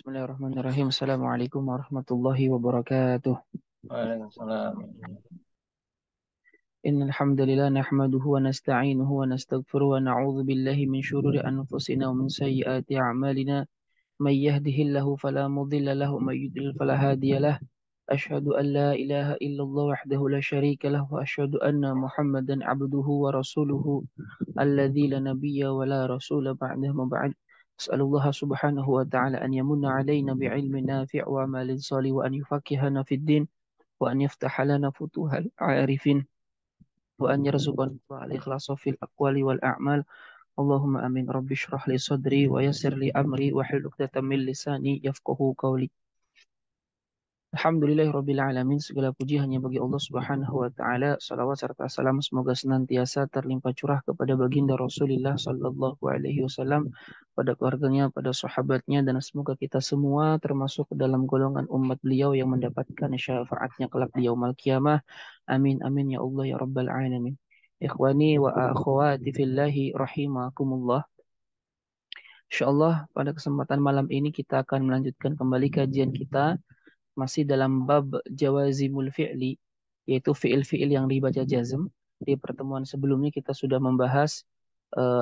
Bismillahirrahmanirrahim. Assalamualaikum warahmatullahi wabarakatuh. Waalaikumsalam. Innal hamdalillah nahmaduhu wa nasta'inuhu wa nastaghfiruhu wa na'udzu billahi min shururi anfusina wa min sayyiati a'malina. May yahdihillahu fala mudilla lahu wa may yudlil fala hadiya lahu. Asyhadu an la ilaha illallah wahdahu la syarika lahu wa asyhadu anna Muhammadan abduhu wa rasuluhu alladzi la nabiyya wa la rasula ba'dahu ma ba'd. As'alullah subhanahu wa ta'ala an yamunna alaina bi'ilmin nafi' wa amalin salih wa an yufaqqihana fid din وأن يفتح لنا فتوح العارفين وأن يرزقنا الإخلاص في الأقوال والأعمال اللهم آمين رب اشرح لي صدري ويسر لي أمري واحلل عقدة من لساني يفقهوا قولي. Alhamdulillahirrabbilalamin. Segala puji hanya bagi Allah Subhanahu wa Ta'ala. Salawat serta salam semoga senantiasa terlimpah curah kepada baginda Rasulullah Sallallahu Alaihi Wasallam, pada keluarganya, pada sahabatnya, dan semoga kita semua termasuk dalam golongan umat beliau yang mendapatkan syafaatnya kelak di yaumul qiyamah. Amin amin ya Allah ya Rabbal Alamin. Ikhwani wa akhwati fillahi rahimakumullah. Insyaallah pada kesempatan malam ini kita akan melanjutkan kembali kajian kita masih dalam bab jawazimul fi'li, yaitu fi'il-fi'il yang dibaca jazm. Di pertemuan sebelumnya kita sudah membahas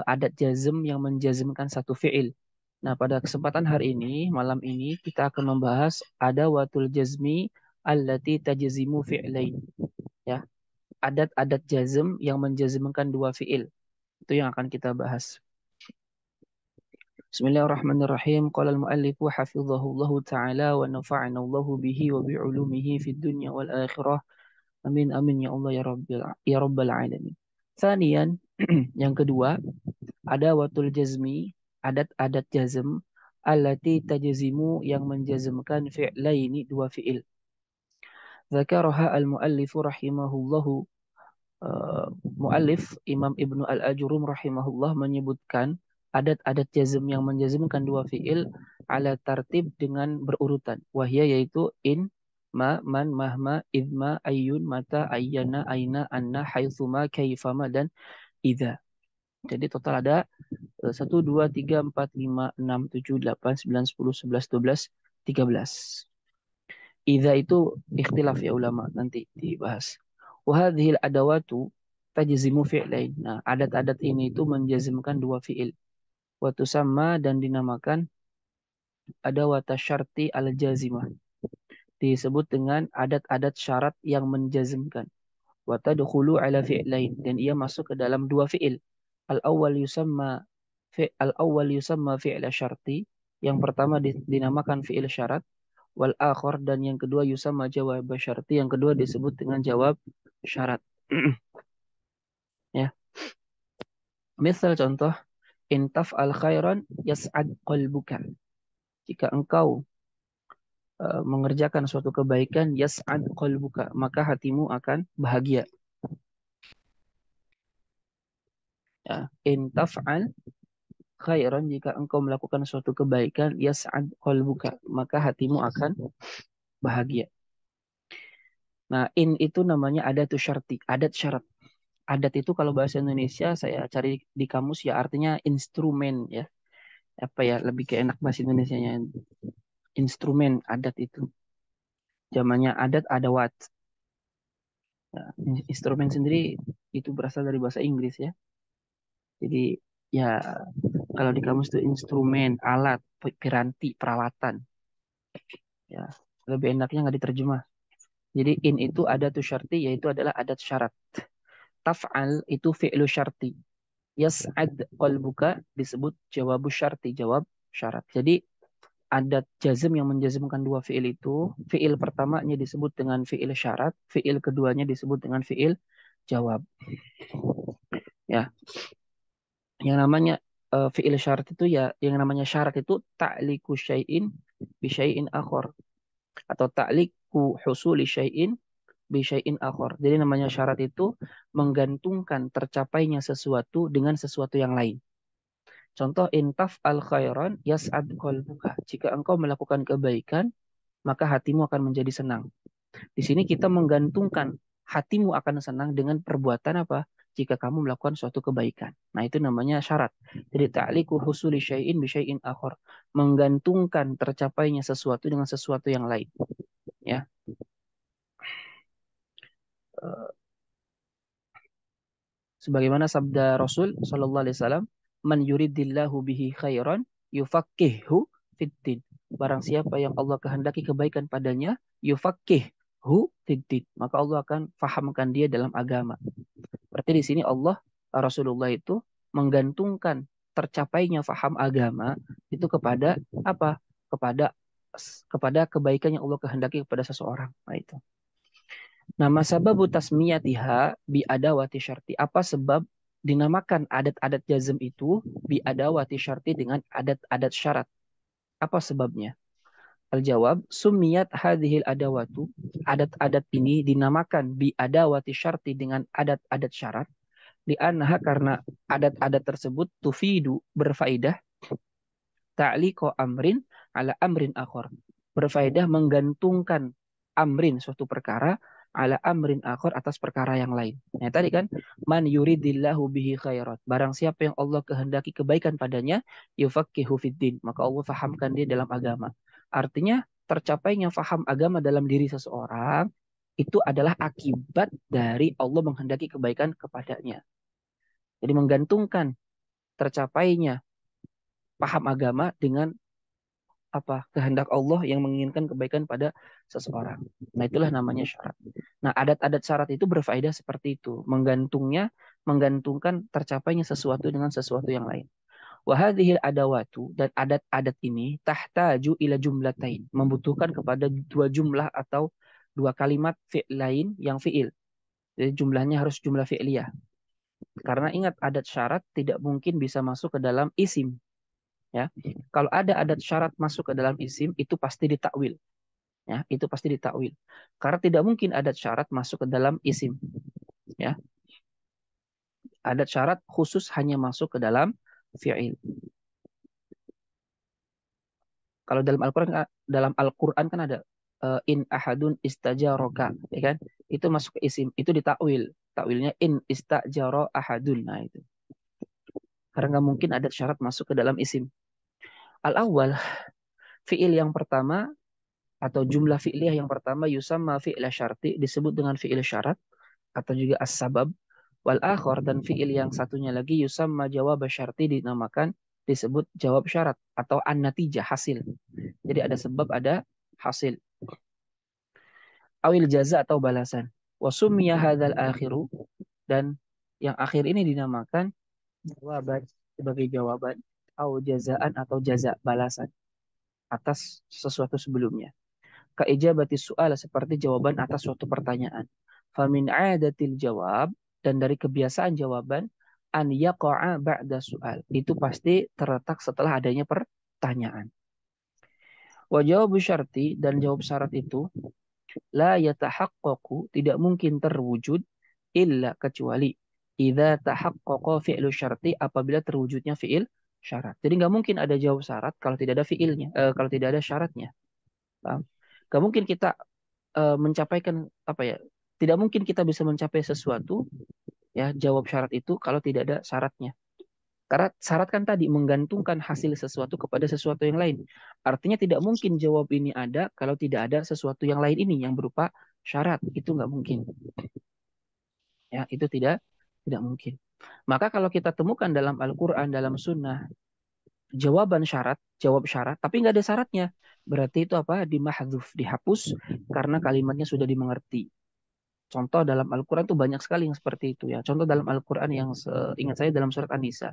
adat jazm yang menjazmkan satu fi'il. Nah, pada kesempatan hari ini, malam ini kita akan membahas adawatul jazmi allati tajzimu fi'lain. Ya, adat-adat jazm yang menjazmkan dua fi'il. Itu yang akan kita bahas. Bismillahirrahmanirrahim. Qala al-muallif hafizahullahu ta'ala wa nafa'ana Allahu bihi wa bi'ulumihi fid dunya wal akhirah. Amin amin ya Allah ya rabbal alamin. Tsaniyan, yang kedua, ada watul jazmi, adat-adat jazm allati tajzimu yang menjazmkan fi'laini, dua fi'il. Dzakaraha al-muallifu rahimahullahu. Muallif Imam Ibnu Al-Ajurum rahimahullah menyebutkan adat-adat jazm yang menjazmkan dua fiil ala tartib dengan berurutan. Wahya yaitu in, ma, man, mahma, idma, ayyun, mata, ayyana, aina, anna, haitsuma, kaifama, dan idza. Jadi total ada 1, 2, 3, 4, 5, 6, 7, 8, 9, 10, 11, 12, 13. Idza itu ikhtilaf ya ulama, nanti dibahas. Wahadhil adawatu tajzimu fi'lain. Nah, adat-adat ini itu menjazmkan dua fi'il. Wa tusamma, dan dinamakan adawata syarti al-jazimah. Disebut dengan adat-adat syarat yang menjazmkan. Wa tadkhulu ala fi'lain, dan ia masuk ke dalam dua fi'il. Al-awwal yusamma fi'la syarti. Yang pertama dinamakan fi'il syarat. Wal akhar, dan yang kedua yusamma jawab syarti, yang kedua disebut dengan jawab syarat. Ya. Misal contoh, intaf al khairan yas'ad qalbuka. Jika engkau mengerjakan suatu kebaikan, yas'ad qalbuka, maka hatimu akan bahagia. Ya. Intaf al khairan, jika engkau melakukan suatu kebaikan, yas'ad qalbuka, maka hatimu akan bahagia. Nah, in itu namanya adatu syarti, adat syarat. Adat itu kalau bahasa Indonesia saya cari di kamus ya artinya instrumen ya. Apa ya, lebih ke enak bahasa Indonesianya. Instrumen adat itu. Zamannya adat adawat. Nah, instrumen sendiri itu berasal dari bahasa Inggris ya. Jadi ya kalau di kamus itu instrumen, alat, piranti, peralatan. Ya, lebih enaknya nggak diterjemah. Jadi in itu adatu syarti, yaitu adalah adat syarat. Taf'al itu fi'lu syarti. Yas'ad qalbuka disebut jawabu syarti, jawab syarat. Jadi adat jazm yang menjazmkan dua fiil itu, fiil pertamanya disebut dengan fiil syarat, fiil keduanya disebut dengan fiil jawab. Ya, yang namanya fiil syarat itu ya, yang namanya syarat itu ta'liku syai'in bi syai'in akhar, atau ta'liku husuli syai'in bi syai'in akhar. Jadi namanya syarat itu menggantungkan tercapainya sesuatu dengan sesuatu yang lain. Contoh, intaf al khairan yas'ad qalbuka. Jika engkau melakukan kebaikan, maka hatimu akan menjadi senang. Di sini kita menggantungkan hatimu akan senang dengan perbuatan apa? jika kamu melakukan suatu kebaikan. Nah, itu namanya syarat. Jadi ta'liqu husuli syai'in bi syai'in akhar, menggantungkan tercapainya sesuatu dengan sesuatu yang lain, ya. Eh, Sebagaimana sabda Rasul sallallahu alaihi wasallam, "Man yuridillahu bihi khairan yufaqihu fiddin." Barang siapa yang Allah kehendaki kebaikan padanya, yufaqihu fiddin, maka Allah akan fahamkan dia dalam agama. Berarti di sini Allah, Rasulullah itu menggantungkan tercapainya faham agama itu kepada apa? Kepada kepada kebaikan yang Allah kehendaki kepada seseorang. Nah, itu. Nama sababu tasmiyatiha bi adawati syarti. Apa sebab dinamakan adat-adat jazm itu bi adawati syarti, dengan adat-adat syarat? Apa sebabnya? Al-jawab, sumiyat hadhil adawatu. Adat-adat ini dinamakan bi adawati syarti, dengan adat-adat syarat. Li'annaha, karena adat-adat tersebut tufidu, berfaedah, ta'liqo amrin ala amrin akhar, berfaedah menggantungkan amrin, suatu perkara, ala amrin akhar, atas perkara yang lain. Nah, tadi kan, man yuridillahu bihi khairat, barang siapa yang Allah kehendaki kebaikan padanya, yufaqihu fiddin, maka Allah fahamkan dia dalam agama. Artinya tercapainya faham agama dalam diri seseorang itu adalah akibat dari Allah menghendaki kebaikan kepadanya. Jadi menggantungkan tercapainya paham agama dengan apa, kehendak Allah yang menginginkan kebaikan pada seseorang. Nah, itulah namanya syarat. Nah, adat-adat syarat itu berfaedah seperti itu, menggantungkan tercapainya sesuatu dengan sesuatu yang lain. Wahadhil adawatu, dan adat-adat ini tahtaju ila jumlatain, membutuhkan kepada dua jumlah atau dua kalimat lain yang fi'il. Jadi jumlahnya harus jumlah fi'liyah. Karena ingat, adat syarat tidak mungkin bisa masuk ke dalam isim. Ya, kalau ada adat syarat masuk ke dalam isim, itu pasti ditakwil. Ya, itu pasti ditakwil. Karena tidak mungkin adat syarat masuk ke dalam isim. Ya, adat syarat khusus hanya masuk ke dalam fi'il. Kalau dalam Al-Quran kan ada in ahadun istajaroka, ya kan? Itu masuk ke isim, itu ditakwil. Takwilnya in istajaro ahadun. Nah, itu. Karena nggak mungkin adat syarat masuk ke dalam isim. Al-awwal, fi'il yang pertama atau jumlah fi'liyah yang pertama, yusamma fi'la syarti, disebut dengan fi'il syarat atau juga as-sabab. Wal akhar, dan fi'il yang satunya lagi, yusamma jawab syarti, dinamakan, disebut jawab syarat atau an-natijah, hasil. Jadi ada sebab, ada hasil. Awil jaza, atau balasan. Wa summiya hadzal akhiru, dan yang akhir ini dinamakan jawaban, sebagai jawaban, au jazaan, atau jaza, balasan atas sesuatu sebelumnya. Kaijabati soal, seperti jawaban atas suatu pertanyaan. Famin adatil jawab, dan dari kebiasaan jawaban, an yaqa'a ba'da soal, itu pasti terletak setelah adanya pertanyaan. Wa jawabu syarti, dan jawab syarat itu, la yatahaqqaqu, tidak mungkin terwujud, illa, kecuali, idza tahaqqaqa fi'lu syarti, apabila terwujudnya fi'il syarat. Jadi nggak mungkin ada jawab syarat kalau tidak ada fi'ilnya, kalau tidak ada syaratnya. Paham? Gak mungkin kita mencapaikan apa ya? Tidak mungkin kita bisa mencapai sesuatu, ya, jawab syarat itu, kalau tidak ada syaratnya. Karena syarat kan tadi menggantungkan hasil sesuatu kepada sesuatu yang lain. Artinya tidak mungkin jawab ini ada kalau tidak ada sesuatu yang lain ini yang berupa syarat. Itu nggak mungkin. Ya, itu tidak mungkin. Maka kalau kita temukan dalam Al-Quran, dalam Sunnah, jawaban syarat, jawab syarat, tapi nggak ada syaratnya, berarti itu apa? Dimahdhuf, dihapus, karena kalimatnya sudah dimengerti. Contoh dalam Al-Quran itu banyak sekali yang seperti itu, ya. Contoh dalam Al-Quran yang ingat saya dalam surat An-Nisa.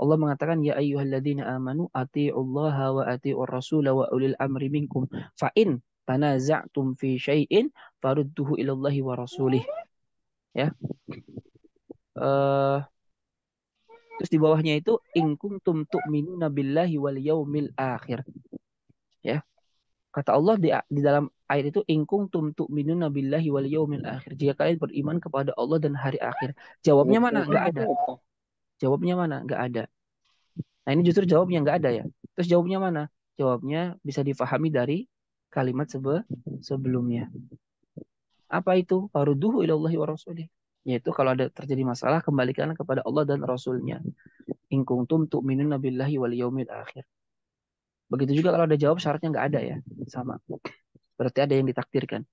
Allah mengatakan, ya ayyuhalladzina amanu ati'ullaha wa ati'ur rasula wa ulil amri minkum fa in tanaza'tum fi syai'in farudduhu ilallahi wa rasulih. Ya. Eh Terus di bawahnya itu, in kuntum tu'minuna billahi wal yaumil akhir. Ya. Kata Allah di dalam ayat itu, in kuntum tu'minuna billahi wal yaumil akhir. Jika kalian beriman kepada Allah dan hari akhir. Jawabnya mana? Enggak ada. Jawabnya mana? Enggak ada. Nah, ini justru jawabnya enggak ada, ya. Terus jawabnya mana? Jawabnya bisa difahami dari kalimat sebelumnya. Apa itu? Farudduhu ilallahi wa rasulih. Yaitu kalau ada terjadi masalah, kembalikan kepada Allah dan Rasulnya. In kuntum tu'minuna billahi wal yaumil akhir. Begitu juga kalau ada jawab syaratnya nggak ada ya. Sama. Berarti ada yang ditakdirkan.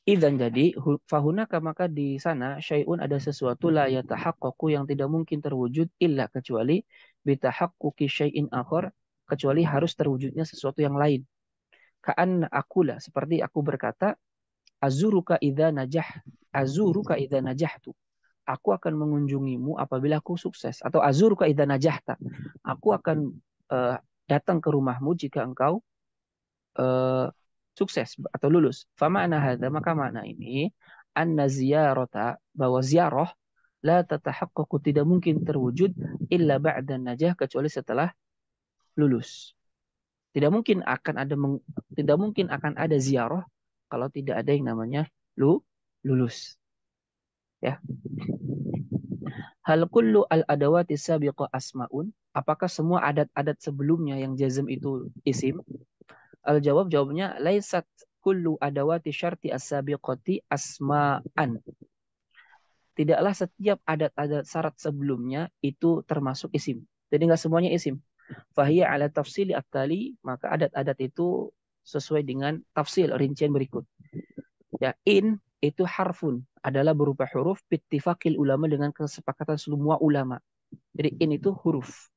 Idzan jadi fahunaka maka di sana syai'un ada sesuatu la yatahaqqaqu yang tidak mungkin terwujud illa kecuali bitahaqquqi syai'in akhar kecuali harus terwujudnya sesuatu yang lain. Ka'an akulah seperti aku berkata azuruka idza najah azuruka idza najahtu. Aku akan mengunjungimu apabila aku sukses atau azuruka idza najahta. Aku akan datang ke rumahmu jika engkau eh, sukses atau lulus. Fama'na hadza maka makna ini anna ziyarata bahwa ziarah la tatahaqqaqu tidak mungkin terwujud illa ba'da najah kecuali setelah lulus. Tidak mungkin akan ada tidak mungkin akan ada ziarah kalau tidak ada yang namanya lulus. Ya. Hal kullu al adawati sabiqa asmaun? Apakah semua adat-adat sebelumnya yang jazm itu isim? Jawabnya laisat kullu adawati syarti as-sabiqati asma'an. Tidaklah setiap adat-adat syarat sebelumnya itu termasuk isim. Jadi nggak semuanya isim. Fahiyya ala tafsili at-tali, maka adat-adat itu sesuai dengan tafsil rincian berikut. Ya, in itu harfun adalah berupa huruf bittifaqil ulama dengan kesepakatan semua ulama. Jadi in itu huruf.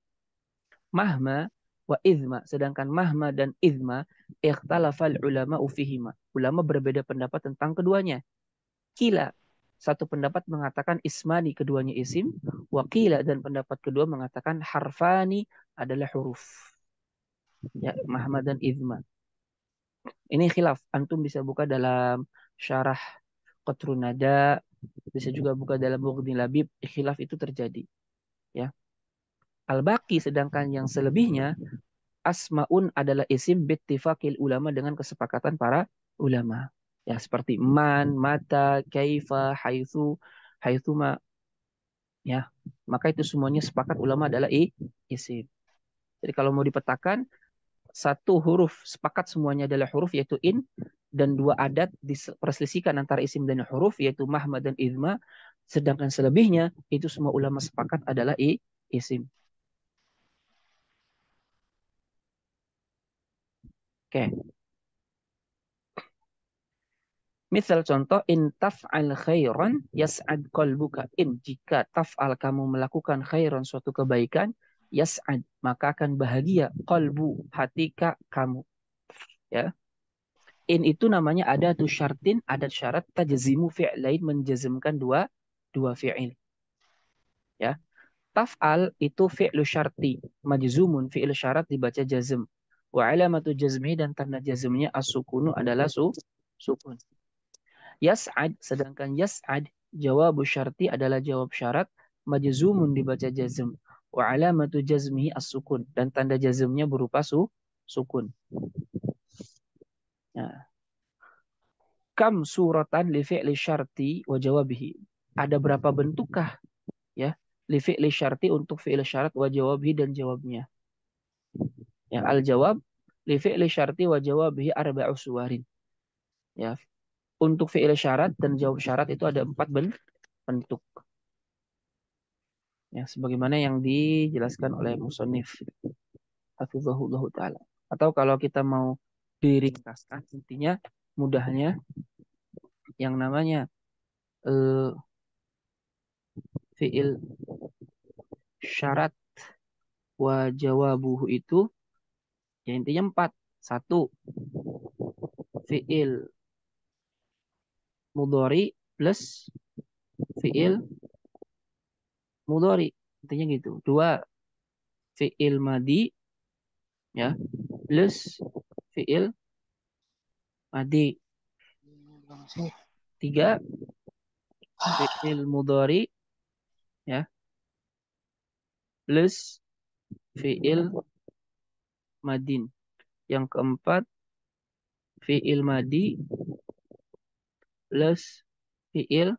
Mahma wa izma. Sedangkan mahma dan izma ikhtalafal ulama ufihima. Ulama berbeda pendapat tentang keduanya. Kila. Satu pendapat mengatakan ismani keduanya isim. Wakila dan pendapat kedua mengatakan harfani adalah huruf. Ya, mahma dan izma. Ini khilaf. Antum bisa buka dalam syarah Qatrun Nada, bisa juga buka dalam Mughni Labib. Khilaf itu terjadi. Ya. Al-Baqi sedangkan yang selebihnya asmaun adalah isim bittifaqil ulama dengan kesepakatan para ulama. Ya, seperti man, mata, kaifa, haitsu, haitsuma. Ya, maka itu semuanya sepakat ulama adalah isim. Jadi kalau mau dipetakan, satu huruf sepakat semuanya adalah huruf yaitu in, dan dua adat diperselisihkan antara isim dan huruf yaitu mahma dan idma, sedangkan selebihnya itu semua ulama sepakat adalah isim. Oke. Misal contoh in taf'al khairan yas'ad qalbuka. In jika taf'al kamu melakukan khairan suatu kebaikan yas'ad maka akan bahagia qalbu hati kamu. Ya. In itu namanya ada tu syartin adat syarat tajzimu fi'lain menjazmkan dua fi'il. Ya. Taf'al itu fi'lu syarti majzumun fi'il syarat dibaca jazm. Wa alamatu jazmi dan tanda jazmnya as-sukunu adalah sukun. Yas'ad, sedangkan yas'ad, jawab syarti adalah jawab syarat, majzumun dibaca jazm. Wa alamatu jazmihi as-sukun. Dan tanda jazmnya berupa sukun. Nah. Kam suratan li fi'li syarti wa jawabihi. Ada berapa bentukkah ya li fi'li syarti untuk fi'il syarat wa jawabihi dan jawabnya. Ya, al-jawab li fi'li syarti wa jawabihi arba'u suwarin. Ya, untuk fi'il syarat dan jawab syarat itu ada 4 bentuk. Ya, sebagaimana yang dijelaskan oleh musannif hafizahullah taala. Atau kalau kita mau diringkaskan intinya mudahnya yang namanya fi'il syarat wa jawabuhu itu ya intinya 4. Satu, fi'il mudhari plus fi'il mudhari. Intinya gitu. Dua, fi'il madi ya plus fi'il madi. Tiga, fi'il mudhari ya plus fi'il madin. Yang keempat, fi'il madi plus fi'il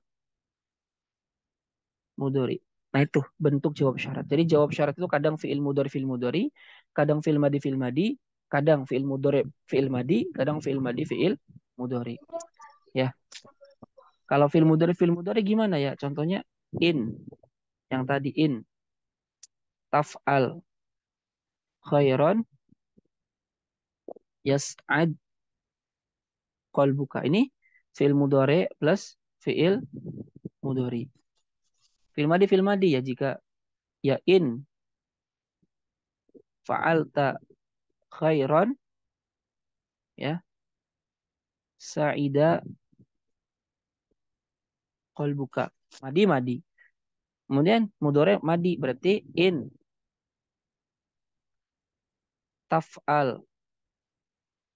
mudhari. Nah itu bentuk jawab syarat. Jadi jawab syarat itu kadang fi'il mudhari, kadang fi'il madi, kadang fi'il mudhari fi'il madi, kadang fi'il madi fi'il mudhari. Ya. Kalau fil mudhari gimana ya? Contohnya in, yang tadi in, taf'al khairan yas'ad qalbuka. Ini fi'il mudhari plus fi'il mudhari. Fi'il madi ya jika ya in fa'alta khairan ya sa'ida qalbuka. Madi madi. Kemudian mudhari madi berarti in taf'al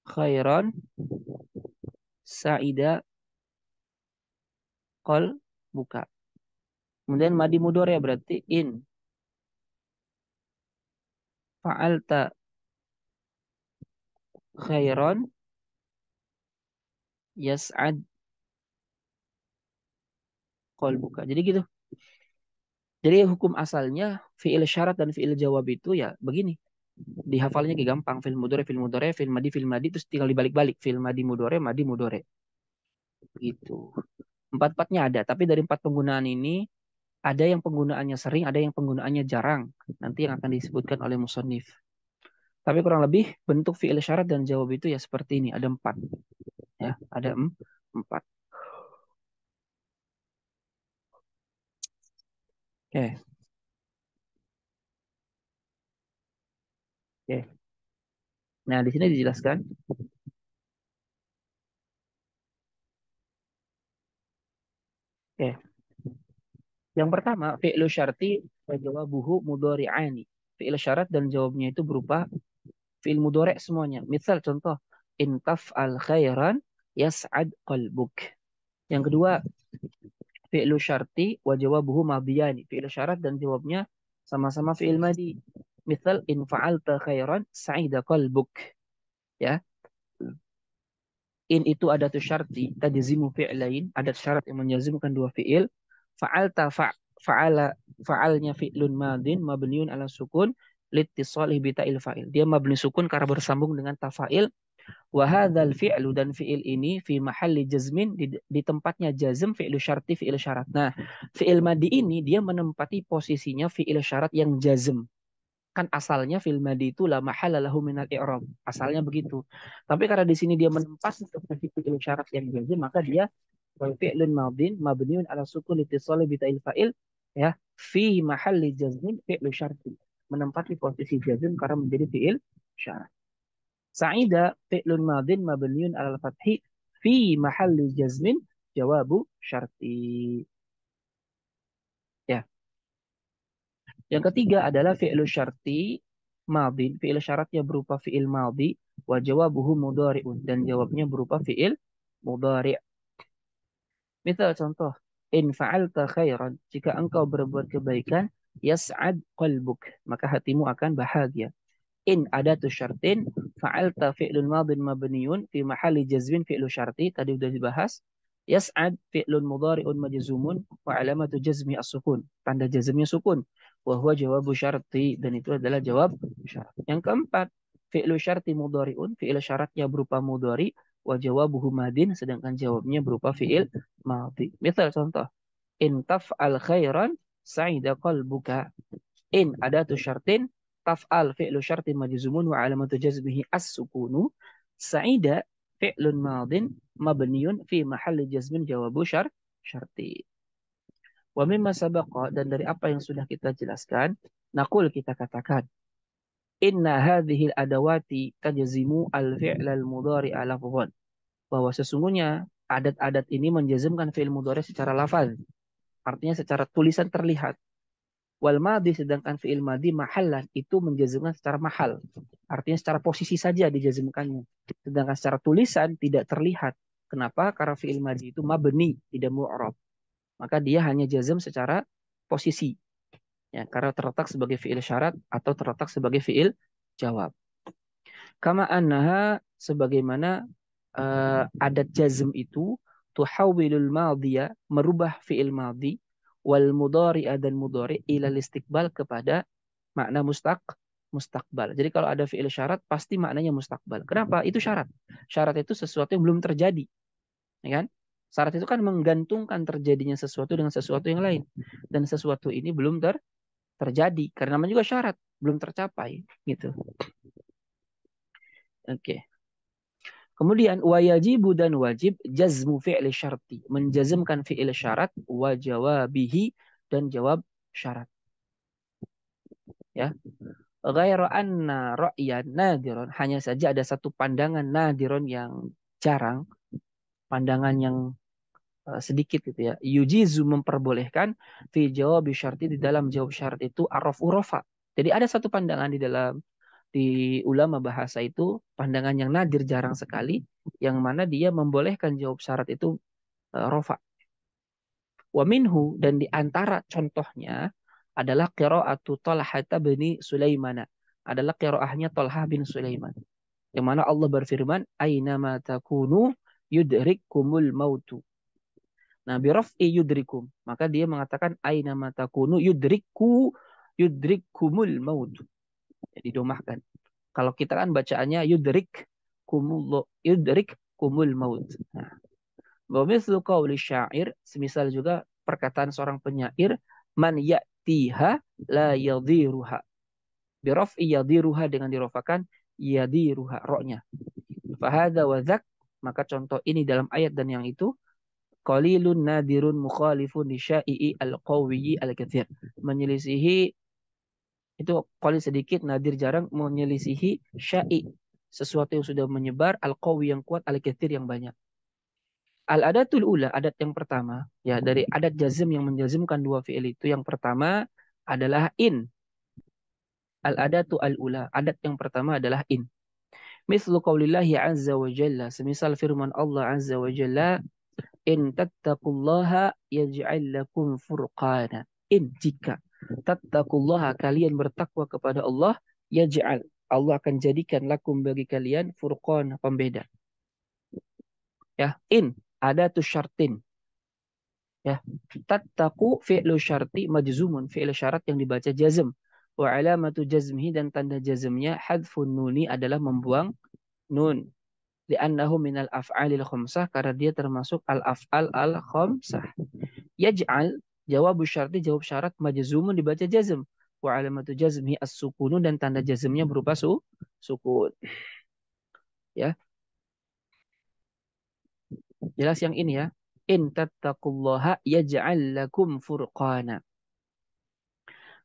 khairan sa'ida qalbuka. Kemudian madi mudhari berarti in fa'alta khairan yas'ad qalbuka. Jadi gitu. Jadi hukum asalnya fi'il syarat dan fi'il jawab itu ya begini. Dihafalnya gampang. Fi'il mudhari, fi'il madi terus tinggal dibalik-balik. Fi'il madi mudhari. Gitu. Empat-empatnya ada, tapi dari empat penggunaan ini ada yang penggunaannya sering, ada yang penggunaannya jarang. Nanti yang akan disebutkan oleh musannif. Tapi kurang lebih bentuk fi'il syarat dan jawab itu ya seperti ini. Ada empat. Ya, ada empat. Oke, oke. Nah, di sini dijelaskan. Oke. Yang pertama, fi'lu syarti wa jawabuhu mudhari'ani. Fi'il syarat dan jawabnya itu berupa fi'il mudhari' semuanya. Misal contoh, in taf'al khairan yas'ad qalbuk. Yang kedua, fi'lu syarti wa jawabuhu madiyani. Fi'il syarat dan jawabnya sama-sama fi'il madi. Misal in fa'alta khairan sa'ida qalbuk. Ya, in itu adatu syarti tajzimu fi'lain, adat syarat yang menjazimkan dua fi'il. Fa'alta fa'ala fa'alnya fi'lun madin mabniun ala sukun litissalih bita'il fa'il. Dia mabni sukun karena bersambung dengan tafa'il. Wa hadzal fi'lu dan fi'il ini fi mahalli jazmin di tempatnya jazm fi'lu syarti fi'il syarat. Nah, fi'il madi ini dia menempati posisinya fi'il syarat yang jazm. Kan asalnya fil madi itu la mahala lahu minal i'rab. Asalnya begitu. Tapi karena di sini dia menempati posisi fi'il syarat yang jazm, maka dia wa fi'lun madin mabniun ala sukun litisali bita'il fa'il ya fi mahalli jazmin fi'lu syarti. Menempati posisi jazm karena menjadi fi'il syarat. Sa'ida fi'lun madin mabniun ala fathi fi mahalli jazmin jawabu syarti. Ya. Yang ketiga adalah fi'lu syarti madin. Fi'il syaratnya berupa fi'il madhi wa jawabuhu mudhari'un dan jawabnya berupa fi'il mudhari'. Misal contoh, in fa'alta khairan, jika engkau berbuat kebaikan, yas'ad qalbuk, maka hatimu akan bahagia. In adatu syartin fa'alta fi'lun madin mabniyun fi mahalli jazmin fi'lu syarti, tadi sudah dibahas. Yas'ad fi'lun mudhari'un majzumun wa alamatu jazmi as-sukun, tanda jazmnya sukun. Wa huwa jawabu syarti, dan itu adalah jawab syarat. Yang keempat, fi'lu syarti mudhari'un, fi'il syaratnya berupa mudhari wa jawabuhu madin, sedangkan jawabnya berupa fi'il madhi. Misal contoh, in taf'al khairan sa'ida qalbuka. In adatu syartin taf'al fi'lu syartin majzumun wa alamatu jazmihi as-sukunu. Sa'ida fi'lun madin mabniyun fi mahalli jazmin jawabu syarti. Wa mimma sabaqa, dan dari apa yang sudah kita jelaskan, naqul kita katakan inna hadhil adawati tajzimu al-fi'la al-mudhari'a lafdhan, bahwa sesungguhnya adat-adat ini menjazmkan fi'il mudhari secara lafaz, artinya secara tulisan terlihat. Wal madhi, sedangkan fi'il madhi mahallan itu menjazmkan secara mahal. Artinya secara posisi saja dijazmkannya. Sedangkan secara tulisan tidak terlihat. Kenapa? Karena fi'il madhi itu mabni, tidak mu'rab. Maka dia hanya jazm secara posisi. Ya, karena terletak sebagai fi'il syarat atau terletak sebagai fi'il jawab. Kama annaha, sebagaimana adat jazm itu tuhawilul madhiya, merubah fi'il madhi, wal mudhari'a dan mudhari' ila istiqbal, kepada makna mustaqbal. Jadi kalau ada fi'il syarat pasti maknanya mustaqbal. Kenapa? Itu syarat. Syarat itu sesuatu yang belum terjadi, ya kan? Syarat itu kan menggantungkan terjadinya sesuatu dengan sesuatu yang lain. Dan sesuatu ini belum terjadi. Karena namanya juga syarat. Belum tercapai. Gitu. Oke. Kemudian wajibu dan wajib jazmu fi'li syarti. Menjazmkan fi'il syarat wa jawabihi dan jawab syarat. Ya. Ghairu anna ra'yan nadiron. Hanya saja ada satu pandangan nadiron yang jarang. Pandangan yang sedikit gitu ya. Yujizu memperbolehkan fi jawab syarti di dalam jawab syarat itu araf urofa. Jadi ada satu pandangan di ulama bahasa itu pandangan yang nadir jarang sekali yang mana dia membolehkan jawab syarat itu rofa. Wa minhu dan di antara contohnya adalah qiraatu Talhah bin Sulaiman. Adalah qiraahnya Talhah bin Sulaiman. Yang mana Allah berfirman, "Aina takunu yudrikkumul mautu." Nah, biraf'i yudrikum. Maka dia mengatakan aina matakunu yudrikkumul maut. Jadi domahkan. Kalau kita kan bacaannya yudrik kumul maut. Nah, wa mithlu qawli syair, semisal juga perkataan seorang penyair, man ya'tiha la yadhiruha. Biraf'i yadhiruha dengan dirofakan yadhiruha roknya. Fahada wa dzak, maka contoh ini dalam ayat dan yang itu qalilun nadirun mukhalifun li syai'i al-qawiyyi al-katsir. Menyelisihi itu qalil sedikit, nadir jarang, menyelisihi syai' sesuatu yang sudah menyebar, al-qawi yang kuat, al-katsir yang banyak. Al-adatul ula, adat yang pertama, ya dari adat jazm yang menjazmkan dua fi'il itu yang pertama adalah in. Al-adatu al-ula, adat yang pertama adalah in. Mislu qaulillahi azza wa jalla, semisal firman Allah azza wa jalla, in tattaqullaha yaj'al lakum furqana. In jika tattaqullaha kalian bertakwa kepada Allah, yaj'al Allah akan jadikan lakum bagi kalian furqan pembeda. Ya, in ada tu syartin. Ya, tattaqu fi'lu syarti majzumun, fi'lu syarat yang dibaca jazm. Wa alamatu jazmihi dan tanda jazmnya hadfun nuni adalah membuang nun. Li'annahu minal af'alil khamsah karena dia termasuk al-af'al al-khamsah. Yaj'al jawab syarti jawab syarat majzumun dibaca jazm. Wa alamatu jazmi as-sukunu dan tanda jazmnya berupa sukun. Ya, jelas yang ini ya. In tattaqullaha yaj'al lakum furqana.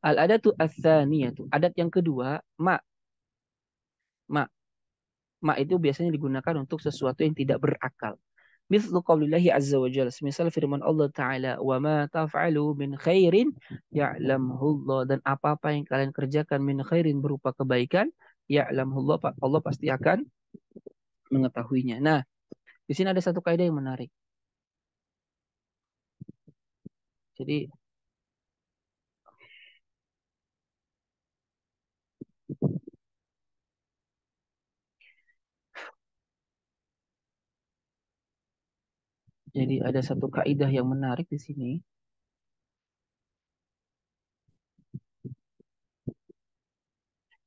Al-adatu ats-tsaniyatu. Adat yang kedua, ma. Ma. Ma itu biasanya digunakan untuk sesuatu yang tidak berakal. Mithlu qaulillahi azza wa jalla, semisal firman Allah taala, wa ma taf'alu min khairin ya'lamhullah, dan apa-apa yang kalian kerjakan min khairin berupa kebaikan, ya'lamhullah, Allah pasti akan mengetahuinya. Nah, di sini ada satu kaidah yang menarik. Jadi ada satu kaidah yang menarik di sini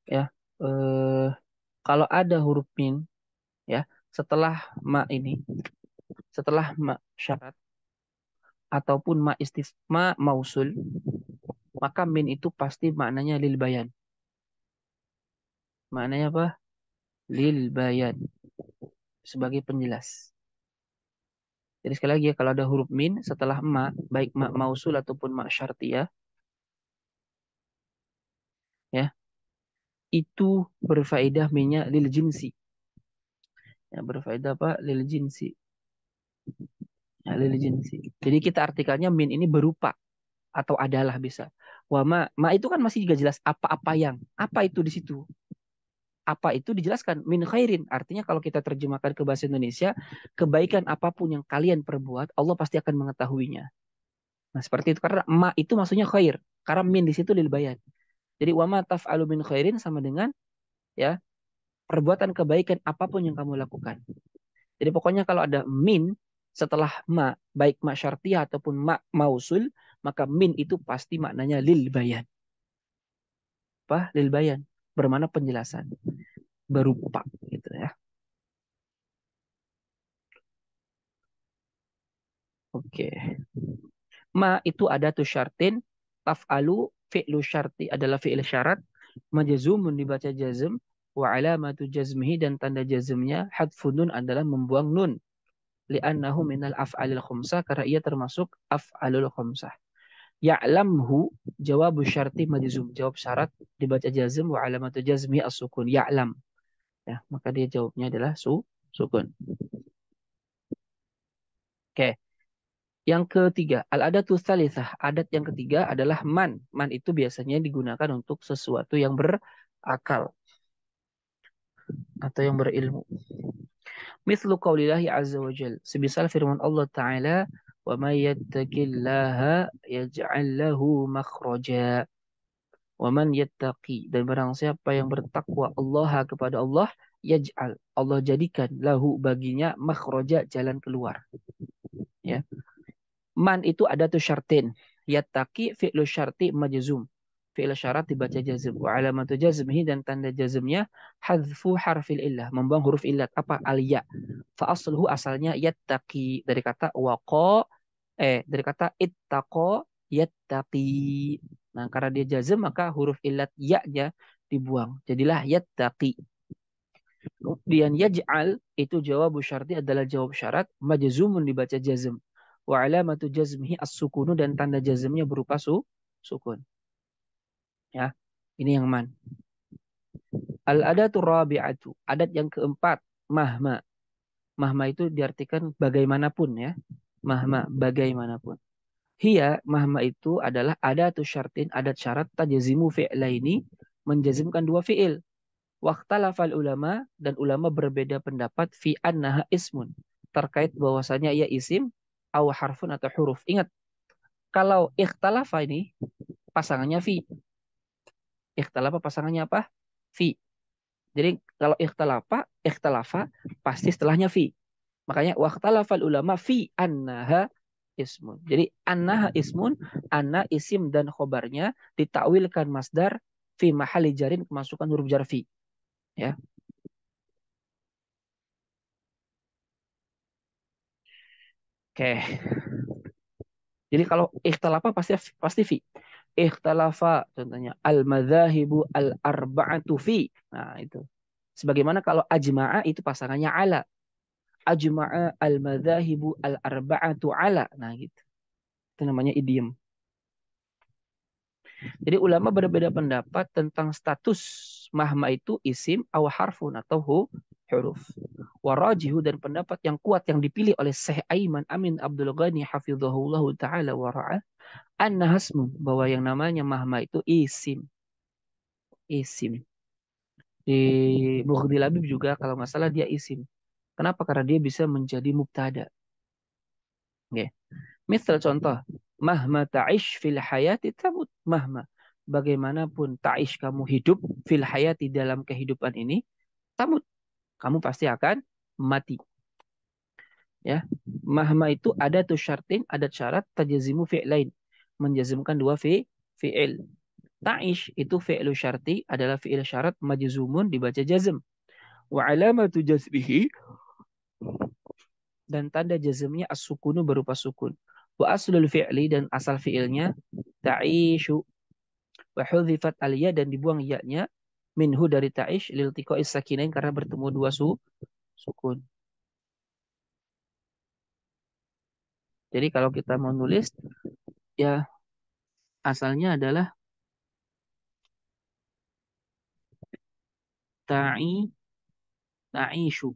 ya. Eh, kalau ada huruf min ya setelah ma ini, setelah ma syarat ataupun ma istifma mausul, maka min itu pasti maknanya lil bayan. Maknanya apa? Lil bayan, sebagai penjelas. Jadi sekali lagi ya, kalau ada huruf min setelah ma, baik ma mausul ataupun ma syartiyah, ya, itu berfaedah minnya lil jinsi. Ya, berfaedah apa? Lil jinsi. Ya, lil jinsi. Jadi kita artikannya min ini berupa atau adalah bisa. Wa ma itu kan masih juga jelas apa-apa yang. Apa itu di situ? Apa itu dijelaskan min khairin. Artinya kalau kita terjemahkan ke bahasa Indonesia, kebaikan apapun yang kalian perbuat, Allah pasti akan mengetahuinya. Nah, seperti itu karena ma itu maksudnya khair. Karena min di situ lil bayan. Jadi wa ma taf'alu min khairin sama dengan ya, perbuatan kebaikan apapun yang kamu lakukan. Jadi pokoknya kalau ada min setelah ma, baik ma syartiyah ataupun ma mausul, maka min itu pasti maknanya lil bayan. Apa? Lil bayan. Bermana penjelasan. Berupa gitu ya. Oke. Ma itu ada tu syartin, taf'alu fi'lu syarti adalah fi'il syarat, majzumun dibaca jazm, wa alamatu jazmihi dan tanda jazmnya hadfun nun adalah membuang nun. Li'annahu minal af'alil khumsah karena ia termasuk af'alul khumsah. Ya'lamhu jawabu syarti majzum. Jawab syarat dibaca jazm wa alamatu jazmi as-sukun. Ya'lam. Ya, maka dia jawabnya adalah sukun. Oke. Yang ketiga, al-adatu tsalitsah. Adat yang ketiga adalah man. Man itu biasanya digunakan untuk sesuatu yang berakal atau yang berilmu. Mithlu qaulillahi azza wa jal. Semisal firman Allah Ta'ala, "Wa may yattaqillaha yaj'al lahu makhraja." Wa man yattaqi dan barang siapa yang bertakwa Allah kepada Allah, yaj'al Allah jadikan lahu baginya makhraja jalan keluar. Ya. Man itu ada tuh syartin. Yattaqi fi'lu syarti majzum. Fi'il syarat dibaca jazm. Wa alamatu jazmihi dan tanda jazmnya hadfu harfil illah. Membuang huruf illat. Apa? Al-ya. Fa asluhu asalnya yattaqi. Dari kata ittaqa yattaqi. Nah, karena dia jazm maka huruf illat ya-nya dibuang. Jadilah yattaqi. Kemudian yaj'al itu jawab syarti adalah jawab syarat majzumun dibaca jazm. Wa alamatu jazmihi as-sukunu dan tanda jazmnya berupa sukun. Ya. Ini yang man. Al-adatu rabi'atu. Adat yang keempat, mahma. Mahma itu diartikan bagaimanapun ya. Mahma bagaimanapun. Hiya mahma itu adalah adatu syartin, adat syarat tajazimu fi'laini menjazimkan dua fi'il. Waqtalafal ulama dan ulama berbeda pendapat fi annaha ismun terkait bahwasanya ia isim aw harfun atau huruf. Ingat, kalau ikhtalafa ini pasangannya fi. Ikhtalafa pasangannya apa? Fi. Jadi kalau ikhtalafa pasti setelahnya fi. Makanya waqtalafal ulama fi annaha ismun. Jadi annaha ismun, anna isim dan khobarnya ditakwilkan masdar fi mahali jarin kemasukan huruf jar fi. Ya. Oke. Jadi kalau ikhtalafa pasti pasti fi. Ikhtalafa contohnya al-madzahibu al-arba'atu fi. Nah, itu. Sebagaimana kalau ajma'a itu pasangannya ala. Ajma'a al-madzahibu al-arba'atu ala. Nah, gitu. Itu namanya idiom. Jadi ulama berbeda pendapat tentang status mahma itu isim aw harfun atau huruf. Warajihu dan pendapat yang kuat yang dipilih oleh Syekh Aiman Amin Abdul Ghani hafizahullah taala wa ra'ah anna hasmun bahwa yang namanya mahma itu isim. Isim. Di Bughdil Labib juga kalau nggak salah dia isim. Kenapa? Karena dia bisa menjadi mubtada. Okay. Misal contoh, mahma ta'ish fil hayati tamut mahma. Bagaimanapun ta'ish kamu hidup fil hayati dalam kehidupan ini, tamut. Kamu pasti akan mati. Ya. Mahma itu ada tuh syartin, ada syarat tajazimu fi'lain. Menjazimkan dua fi'il. Ta'ish itu fi'lu syarti adalah fi'il syarat majzumun dibaca jazm. Wa alamatu jazbihi dan tanda jazmnya as-sukunu berupa sukun. Wa aslul fi'li dan asal fi'ilnya ta'ishu wa hudzifat aliyah dan dibuang ya-nya minhu dari ta'ish lil tiqa'is sakinain karena bertemu dua sukun. Jadi kalau kita mau nulis ya asalnya adalah ta'i ta'ishu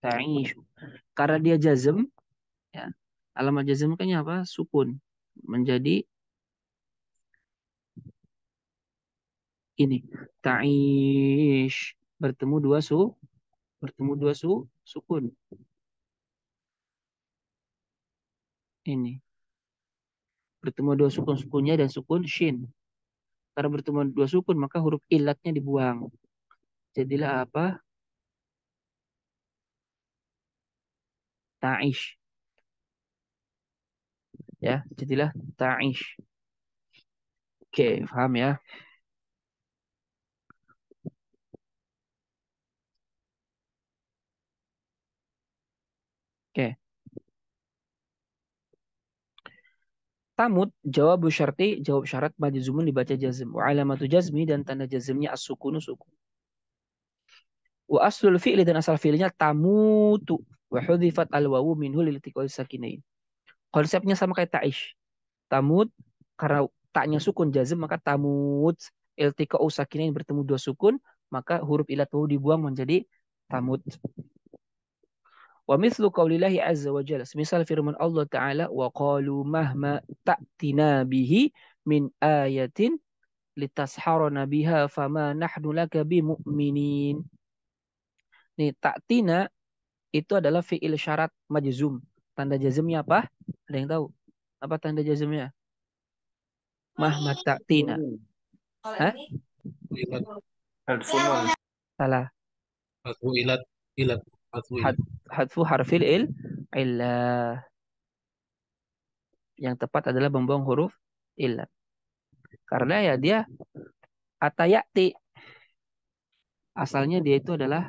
ta'ishu. Karena dia jazm ya. Alamat jazm kan apa? Sukun. Menjadi ini ta'ish bertemu dua sukun. Ini bertemu dua sukun sukunnya dan sukun shin. Karena bertemu dua sukun maka huruf ilatnya dibuang. Jadilah apa? Ta'ish. Ya, jadilah ta'ish. Oke, paham ya? Oke. Tamut, jawab syarti, jawab syarat majzumun dibaca jazm. Wa alamatu jazmi dan tanda jazmnya as-sukunu sukun. Wa aslul fi'li dan asal fi'linya tamutu. Wa hudhifat al-wawu minhu liltiqai sakinain. Konsepnya sama kayak ta'ish. Tamut, karena taknya sukun jazm, maka tamut. Iltiqa'u sakinain bertemu dua sukun, maka huruf ilat wawu dibuang menjadi tamut. Wa mithlu qaulillahi azza wa jalla. Semisal firman Allah Ta'ala, wa qalu mahma ta'tina bihi min ayatin litasharana biha fama nahnu laka bimu'minin. Nih, ta'tina itu adalah fi'il syarat majzum. Tanda jazmnya apa? Ada yang tahu? Apa tanda jazmnya? Mahma ta'tina. Hah? Ilat. Hadfunun. Salah. Hadfu ilat. Ilat. Hadfu ilat. Hadfu harfil illah. Yang tepat adalah membuang huruf illah. Karena ya dia atayati. Asalnya dia itu adalah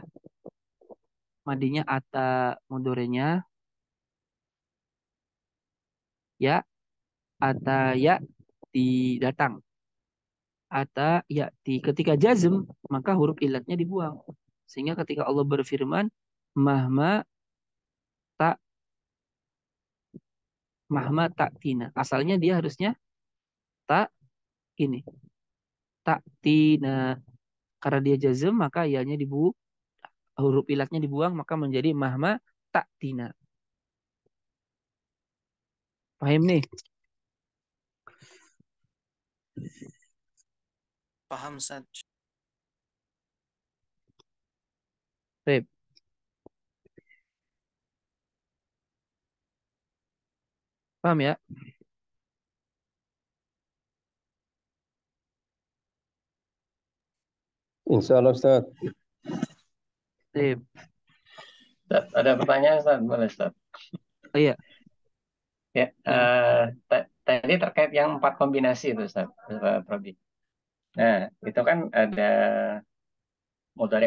madinya ata, mudorenya ya, ata ya di datang. Ata ya di ketika jazm maka huruf ilatnya dibuang. Sehingga ketika Allah berfirman mahma tak mahma tak tina. Asalnya dia harusnya tak ini. Tak tina. Karena dia jazm maka ianya dibuang, huruf ilatnya dibuang maka menjadi mahma tak tina. Paham nih? Paham, Ustaz. Baik. Paham ya? Insya Allah Ustaz. Baik. Ada pertanyaan Ustaz, boleh Ustaz? Oh iya. Ya, tadi terkait yang 4 kombinasi itu Ustaz, Probi. Nah, itu kan ada mudhari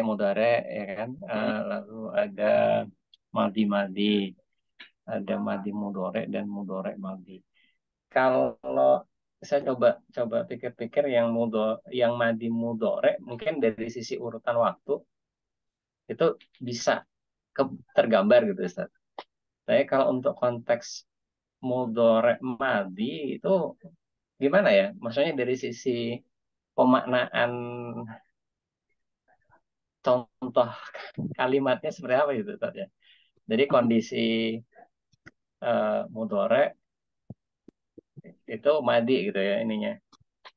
ya kan, lalu ada madi, ada madi mudhari dan mudhari madi. Kalau saya coba pikir-pikir yang madi mudhari mungkin dari sisi urutan waktu itu bisa tergambar gitu Ustaz. Tapi kalau untuk konteks mudhari madi itu gimana ya? Maksudnya dari sisi pemaknaan contoh kalimatnya seperti apa gitu Ustaz ya. Jadi kondisi mudhari itu madi gitu ya ininya.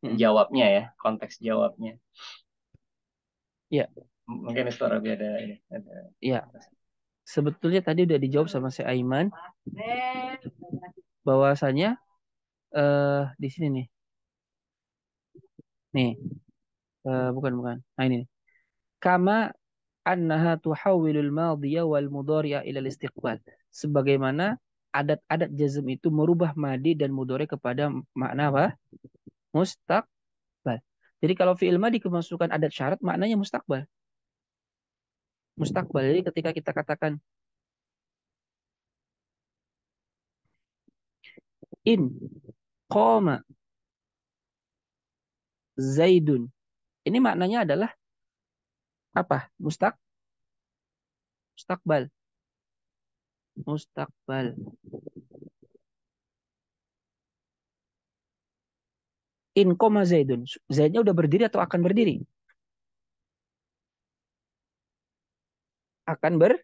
Jawabnya ya, konteks jawabnya. Iya. Mungkin itu lebih ada ini. Iya. Sebetulnya tadi udah dijawab sama si Aiman bahwasanya di sini nih. Nih, bukan. Nah ini nih. Kama annaha tuhawwilul madhiya wal mudhari'a ila istiqbal. Sebagaimana adat-adat jazm itu merubah madi dan mudhari kepada makna apa? Mustaqbal. Jadi kalau fi'il madi kemasukan adat syarat maknanya mustaqbal. Mustaqbal. Jadi ketika kita katakan in qama Zaidun. Ini maknanya adalah apa? Mustaqbal. Mustaqbal. In koma Zaidun. Zaidnya udah berdiri atau akan berdiri? Akan kan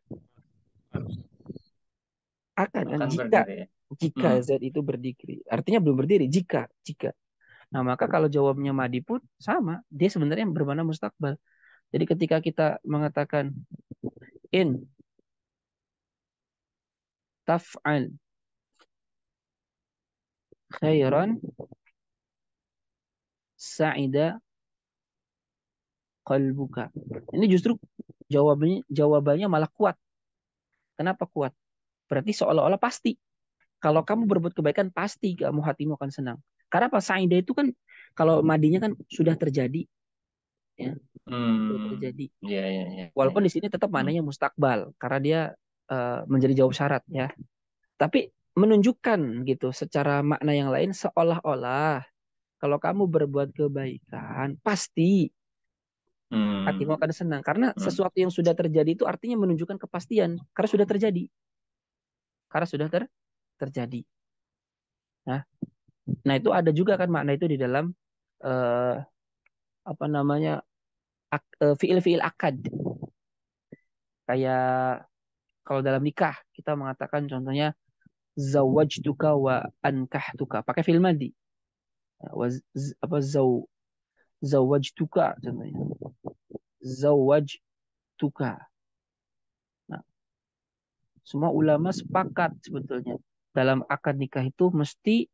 Akan jika berdiri ya. jika Zaid itu berdiri. Artinya belum berdiri jika. Nah, maka kalau jawabnya madi pun sama, dia sebenarnya bermakna mustaqbal. Jadi ketika kita mengatakan in taf'al khairan sa'ida qalbuka. Ini justru jawabannya malah kuat. Kenapa kuat? Berarti seolah-olah pasti. Kalau kamu berbuat kebaikan pasti kamu hatimu akan senang. Karena pas sa'ida itu kan kalau madinya kan sudah terjadi, ya. Sudah terjadi. Ya. Walaupun di sini tetap mananya mustakbal karena dia menjadi jawab syarat ya. Tapi menunjukkan gitu secara makna yang lain seolah-olah kalau kamu berbuat kebaikan pasti hatimu akan senang karena sesuatu yang sudah terjadi itu artinya menunjukkan kepastian karena sudah terjadi. Karena sudah terjadi. Nah, nah itu ada juga kan makna itu di dalam eh, apa namanya fiil-fiil akad. Kayak kalau dalam nikah kita mengatakan contohnya zawajtuka wa ankahtuka pakai fiil madi. Apa zawajtuka contohnya. Zawajtuka. Nah, semua ulama sepakat sebetulnya dalam akad nikah itu mesti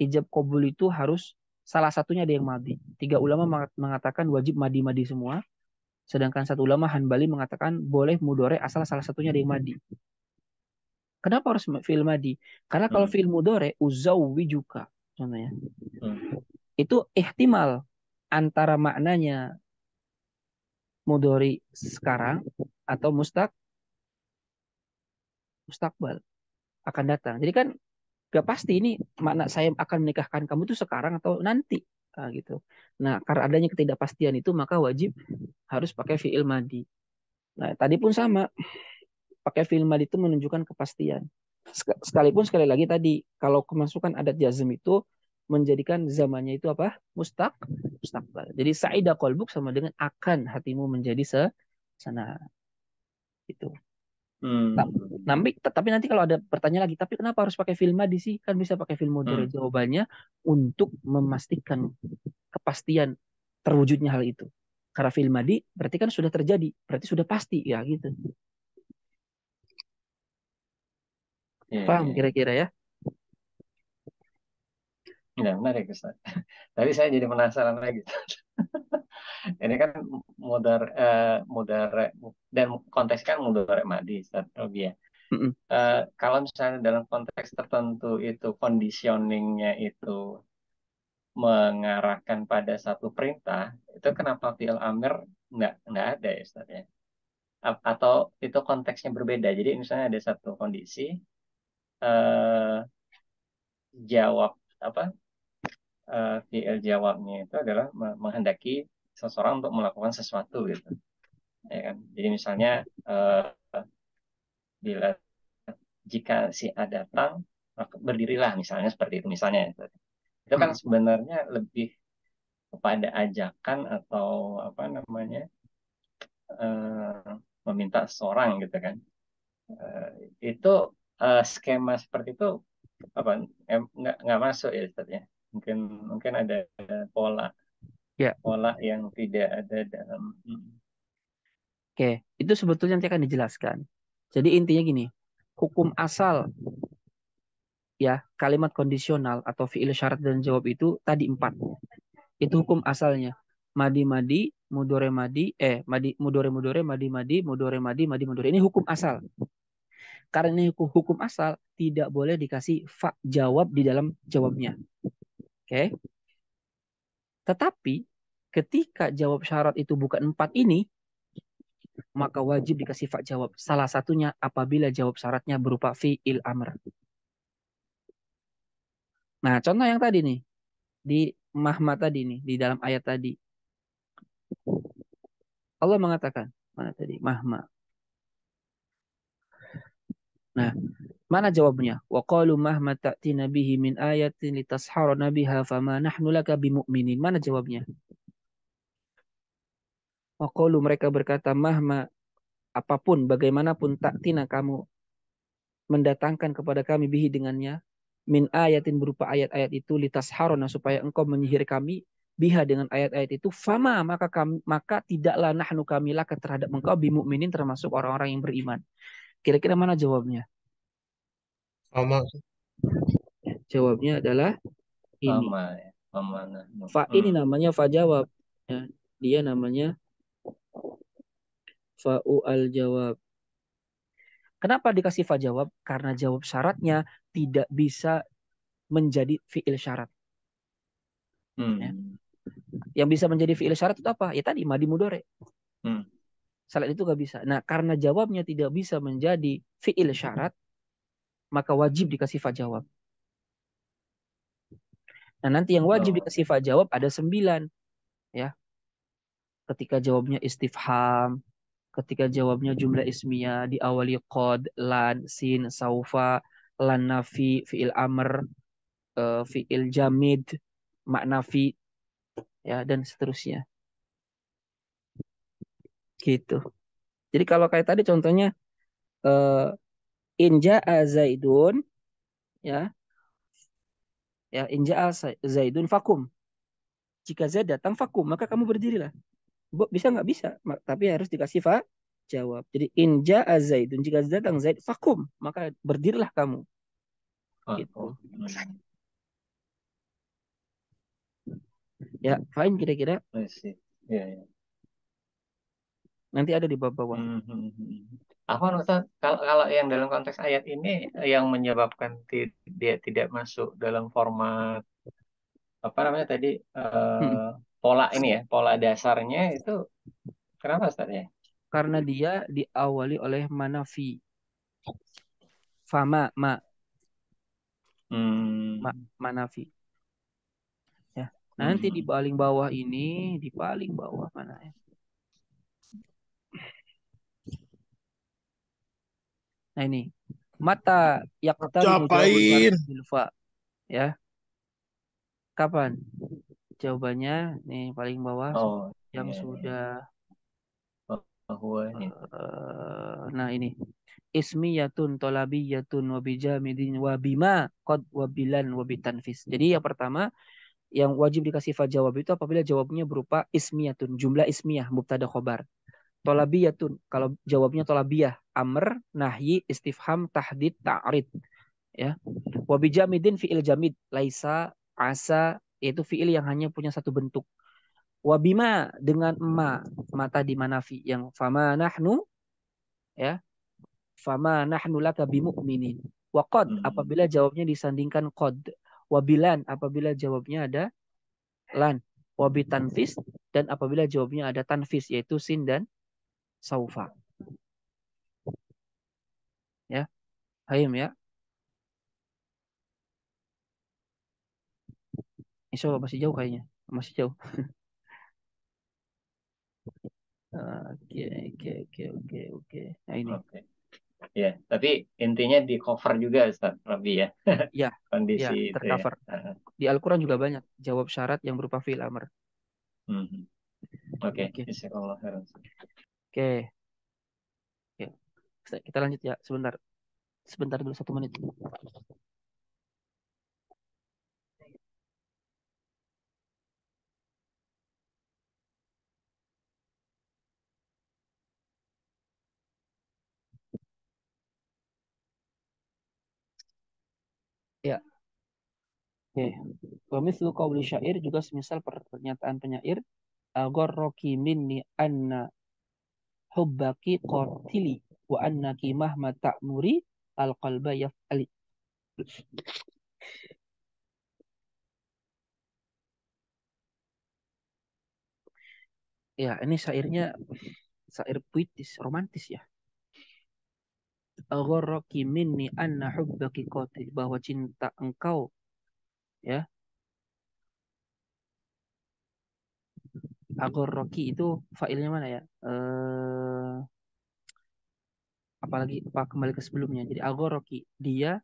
ijab kabul itu harus salah satunya ada yang madi. 3 ulama mengatakan wajib madi-madi semua. Sedangkan 1 ulama Hanbali mengatakan boleh mudore asal salah satunya ada yang madi. Kenapa harus fi'il madi? Karena kalau fi'il mudore uzawwijuka contohnya. Itu ihtimal antara maknanya mudori sekarang atau mustakbal akan datang. Jadi kan gak pasti ini makna saya akan menikahkan kamu itu sekarang atau nanti. Nah, gitu. Nah, karena adanya ketidakpastian itu maka wajib harus pakai fi'il madi. Nah, tadi pun sama. Pakai fi'il madi itu menunjukkan kepastian. Sekalipun sekali lagi tadi kalau kemasukan adat jazm itu menjadikan zamannya itu apa? Mustakbal. Jadi sa'idah qalbuk sama dengan akan hatimu menjadi sana itu. Tapi nanti kalau ada pertanyaan lagi, tapi kenapa harus pakai fi'il madi sih? Kan bisa pakai fi'il mudhari. Jawabannya untuk memastikan kepastian terwujudnya hal itu. Karena fi'il madi berarti kan sudah terjadi, berarti sudah pasti ya gitu. Paham kira-kira ya? Ya, menarik Ustaz. Tadi saya jadi penasaran lagi. Ini kan mudare dan konteks kan mudare madi Ustaz Robi ya. Kalau misalnya dalam konteks tertentu itu conditioningnya itu mengarahkan pada satu perintah, itu kenapa fi'il amr nggak ada ya Ustaz ya? Atau itu konteksnya berbeda. Jadi misalnya ada satu kondisi jawab apa fi'il jawabnya itu adalah menghendaki seseorang untuk melakukan sesuatu gitu. Ya kan? Jadi misalnya bila jika si A datang, maka berdirilah misalnya seperti itu misalnya. Itu kan sebenarnya lebih kepada ajakan atau apa namanya meminta seseorang gitu kan. Itu skema seperti itu apa nggak masuk ya Ustaz ya. Mungkin ada pola yang tidak ada dalam. Oke, itu sebetulnya nanti akan dijelaskan. Jadi intinya gini, hukum asal ya kalimat kondisional atau fi'il syarat dan jawab itu tadi 4. Itu hukum asalnya. Madi madi, mudore madi, mudore mudore, madi madi, mudore madi, madi mudore. Ini hukum asal. Karena ini hukum asal tidak boleh dikasih fa jawab di dalam jawabnya. Oke. Tetapi ketika jawab syarat itu bukan 4 ini, maka wajib dikasih fa jawab. Salah satunya apabila jawab syaratnya berupa fi'il amr. Nah, contoh yang tadi nih di mahma tadi nih di dalam ayat tadi. Allah mengatakan, mana tadi? Mahma. Nah, mana jawabnya? Wa qalu mahma ta'tina bihi min ayatin litasharana biha fama nahnu laka bimu'minin. Mana jawabnya? Wa qalu mereka berkata mahma apapun bagaimanapun ta'tina kamu mendatangkan kepada kami bihi dengannya min ayatin berupa ayat-ayat itu litasharana supaya engkau menyihir kami biha dengan ayat-ayat itu fama maka tidaklah nahnu kami laka terhadap engkau bimu'minin termasuk orang-orang yang beriman. Kira-kira mana jawabnya? Sama. Jawabnya adalah ini. Fa ini namanya fa jawab. Ya, dia namanya fa'u al jawab. Kenapa dikasih fa jawab? Karena jawab syaratnya tidak bisa menjadi fi'il syarat. Ya. Yang bisa menjadi fi'il syarat itu apa? Ya tadi madi mudore. Selain itu gak bisa. Nah, karena jawabnya tidak bisa menjadi fi'il syarat, maka wajib dikasih fa jawab. Nah, nanti yang wajib Oh, dikasih fa jawab ada 9. Ya, ketika jawabnya istifham, ketika jawabnya jumlah ismiyah diawali qad, lan, sin, saufa, lan nafi, fiil amr, fiil jamid, maknafi, ya dan seterusnya. Gitu. Jadi kalau kayak tadi contohnya eh, in jaa zaidun, ya, ya in jaa zaidun fakum. Jika Zaid datang fakum, maka kamu berdirilah. Bisa nggak bisa, tapi harus dikasih fa jawab. Jadi in jaa zaidun, jika datang Zaid fakum, maka berdirilah kamu. oh. Gitu. Ya, fine kira-kira. I see. Ya, ya. Nanti ada di bab bawah. Apa Ustaz, kalau yang dalam konteks ayat ini yang menyebabkan dia tidak masuk dalam format apa namanya tadi Hmm. pola ini ya, pola dasarnya itu kenapa Ustaz ya? Karena dia diawali oleh manafi. Fama, Hmm. manafi. Ya. Nah, nanti di Hmm. paling bawah ini, di paling bawah mana ya? Nah ini, mata yaqtarinu jawabul Capain. ghaib bil fa. Ya, kapan? Jawabannya nih paling bawah Oh, yang iya, iya. sudah Bahwa nah ini ismiyatun tolabiyatun wabijamidin wabima qad wabilan wabitanfis. Jadi yang pertama yang wajib dikasih fa jawab itu apabila jawabnya berupa ismiyatun, jumlah ismiyah, mubtada khobar. Tolabiyatun, kalau jawabnya tolabiyah, amr, nahyi, istifham, tahdid, ta'rid. Ya. Wabijamidin fi'il jamid, laisa, asa, yaitu fi'il yang hanya punya satu bentuk. Wabima dengan ma, mata di manafi, yang fama nahnu, ya, fama nahnu laka bimu'minin. Wa qad, hmm. apabila jawabnya disandingkan qad. Wabilan, apabila jawabnya ada lan. Wabitanfis, dan apabila jawabnya ada tanfis, yaitu sin dan saufa. Ya, hayim ya. Insya Allah masih jauh kayaknya. Masih jauh. Oke, oke, oke, oke, oke. Nah ini. Oke. Ya, tapi intinya di cover juga Ustaz Rabi ya. Ya, ya, Kondisi itu ya. tercover. Di Al-Quran juga banyak jawab syarat yang berupa fi'il amr. Hmm. Oke, Oke, Jazakallah khairan. oke. Ya. Kita lanjut ya, sebentar. Sebentar dulu 1 menit. Ya, oke. Wa mithlu qawli syair juga semisal pernyataan penyair agharraki minni anna hubbaki qatili wa annaki mahma ta'muri al-qalba yaf'ali. Ya, ini syairnya syair puitis, romantis ya. Agharraki minni anna hubbaki qatil, bahwa cinta engkau, ya, agharraki itu failnya mana ya? Apalagi apa kembali ke sebelumnya. Jadi agharraki, dia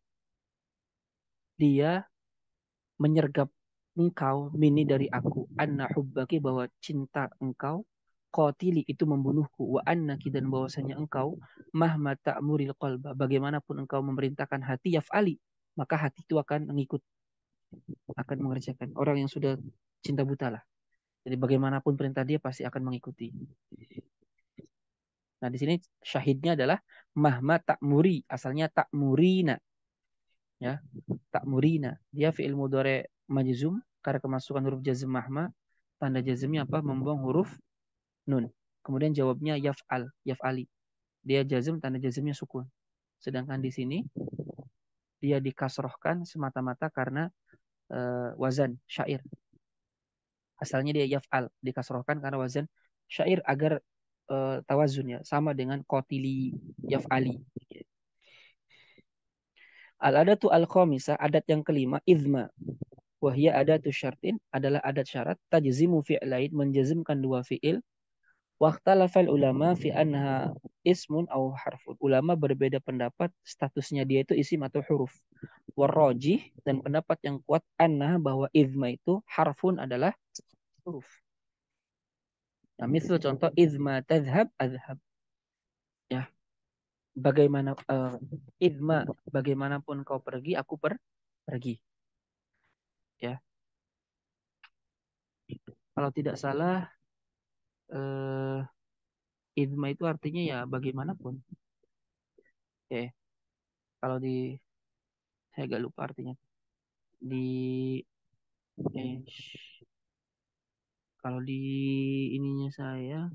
menyergap engkau mini dari aku, anna hubbaki, bahwa cinta engkau, qatili itu membunuhku, wa annaki, dan bahwasanya engkau, mahma ta'muril qalba, bagaimanapun engkau memerintahkan hati, yaf'ali, maka hati itu akan mengikut, akan mengerjakan. Orang yang sudah cinta buta lah. Jadi bagaimanapun perintah dia pasti akan mengikuti. Nah, di sini syahidnya adalah mahma ta'muri, asalnya ta'murina, ya. Ta'murina. Dia fi'il mudhari majzum karena kemasukan huruf jazm mahma. Tanda jazmnya apa? Membuang huruf nun. Kemudian jawabnya yaf'al, yaf'ali. Dia jazm, tanda jazmnya sukun. Sedangkan di sini dia dikasrohkan semata-mata karena wazan syair. Asalnya dia yaf'al, dikasrohkan karena wazan syair agar tawazun ya, sama dengan qatili, yaf'ali. Al-adatu al-khamisah, adat yang kelima, izma. Wahia adatu syartin, adalah adat syarat. Tajzimu fi'lain, menjazmkan dua fi'il. Waqtalafal ulama fi anha ismun au harfun. Ulama berbeda pendapat statusnya dia itu isim atau huruf. Warrajih, dan pendapat yang kuat anha bahwa izma itu harfun adalah huruf. Nah, misal contoh izma tadhhab adhab. Ya, bagaimana izma, bagaimanapun kau pergi, aku pergi. Ya, kalau tidak salah eh, izma itu artinya ya bagaimanapun. Oke, kalau di saya agak lupa artinya. Di eh, kalau di ininya saya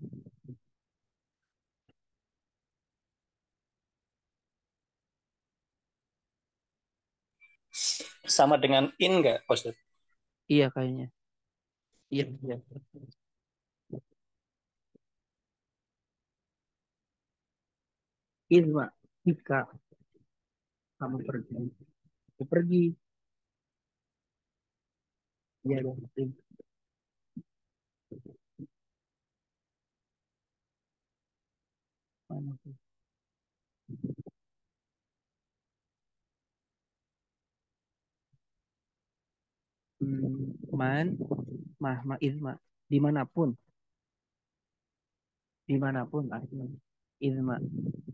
Sama dengan in nggak, Ustaz? iya kayaknya. Iya, iya. Izma, jika kamu pergi, aku pergi. Iya dong. Mana tuh? Man, ma izma. Dimanapun, dimanapun artinya. Izma,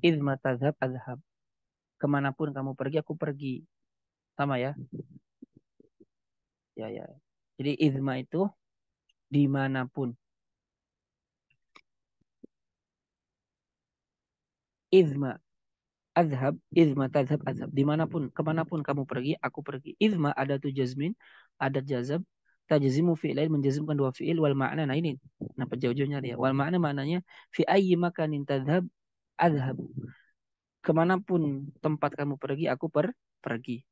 izma tazhab azhab. Kemanapun kamu pergi, aku pergi. Sama ya? Ya, ya. Jadi izma itu dimanapun. Izma azhab, izma tazhab azhab. Dimanapun, kemanapun kamu pergi, aku pergi. Izma ada tu jazmin, ada jazab. Tajzimu fi'lain, menjazmkan dua fi'il wal ma'na. Nah ini, kenapa jauh-jauhnya dia? Wal ma'na maknanya fi ayyi makanin tadhhab azhab. Kemanapun tempat kamu pergi, aku pergi.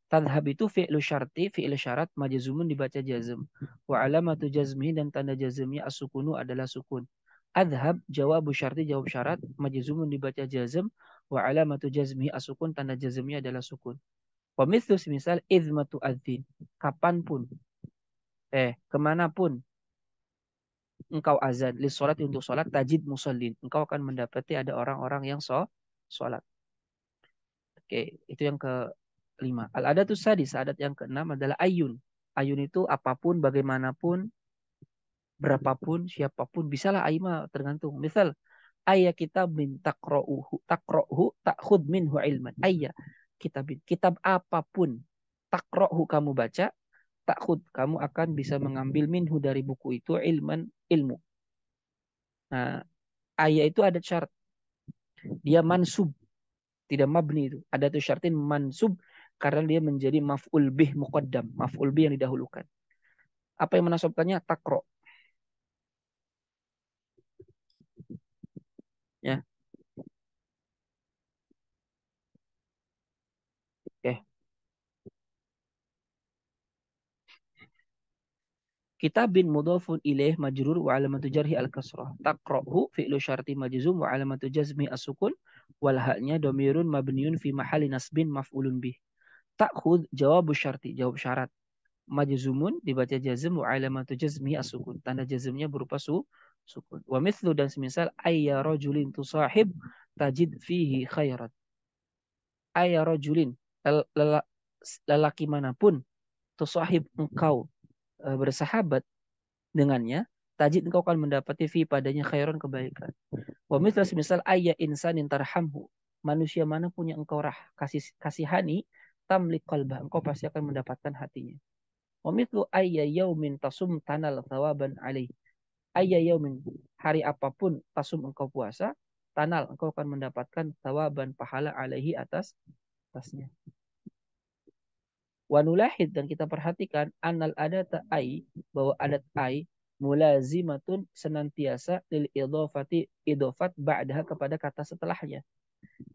Tadhhab itu fi'lu syarti, fi'lu syarat, majzumun dibaca jazm. Wa alamatu jazmihi, dan tanda jazmnya as-sukunu adalah sukun. Adhab, jawabu syarti, jawab syarat, majzumun dibaca jazm. Wa alamatu jazmihi as-sukun, tanda jazmnya adalah sukun. Wa mithlu semisal izmatu adzin. Kapanpun, kemanapun engkau azan, lis sholat, untuk sholat, tajid musallin. Engkau akan mendapati ada orang-orang yang sholat. Oke, itu yang kelima. Al-adatus sadis, adat yang keenam adalah ayun. Ayun itu apapun, bagaimanapun, berapapun, siapapun, bisalah ayma, tergantung. Misal, ayat kitab min takro'hu takhud minhu ilman. Ayat kitab apapun, takro'hu kamu baca, takhud kamu akan bisa mengambil minhu dari buku itu ilman, ilmu. Nah, ayat itu ada syarat. Dia mansub, tidak mabni itu. Ada tuh syaratin mansub karena dia menjadi maf'ul bih muqaddam, maf'ul bih yang didahulukan. Apa yang menasabkannya? Takro. Ya. Oke. Kitabin mudhafun ilaih majrur wa alamatu jarhi al-kasrah. Taqra'hu fi'lu syarti majzum wa alamatu jazmi as-sukun wal ha'nya dhamirun mabniun fi mahali nasbin maf'ulun bih. Ta'khud jawabu syarti, jawab syarat. Majzumun dibaca jazm wa alamatu jazmi as-sukun. Tanda jazmnya berupa sukun. Wa mithlu, dan semisal ayya rajulin tusahib tajid fihi khairat. Ayya rajulin, lelaki manapun, tusahib engkau bersahabat dengannya, tajid engkau akan mendapati fi padanya khairan, kebaikan. Wa mithla semisal ayya insanin tarhamhu, manusia manapun yang engkau kasihani, tamlik qalbah, engkau pasti akan mendapatkan hatinya. Wa mithlu ayya yaumin tasum tanal thawaban alaih. Ayya yaumin, hari apapun, tasum engkau puasa, tanal engkau akan mendapatkan thawaban, pahala, alaihi atasnya. Wa nulahid, dan kita perhatikan anal adata ai, bahwa adat ai mulazimatun, senantiasa lil idhafati, idhafat ba'daha, kepada kata setelahnya.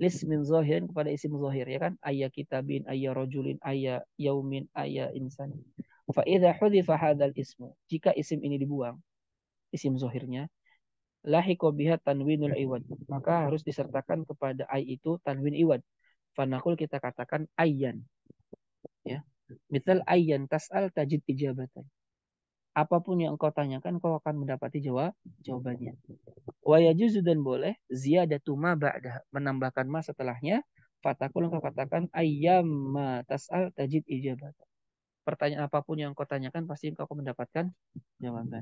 Lismin zahirin, kepada isim zahir, ya kan? Ayya kitabin, ayya rajulin, ayya yaumin, ayya insan. Fa idza hudhifa hadzal ismu, jika isim ini dibuang, isim zahirnya, lahiqa biha tanwinul iwad, maka harus disertakan kepada ai itu tanwin iwad. Fanaqul kita katakan ayyan. Ya. Misal ayyan tas'al tajid ijabatan. Apapun yang engkau tanyakan, kau akan mendapati jawabannya. Wa yajuzu dan boleh ziyadatu ma ba'dah, menambahkan ma setelahnya. Fatakul engkau katakan ayyamma tas'al tajid ijabatan. Pertanyaan apapun yang engkau tanyakan pasti engkau akan mendapatkan jawaban.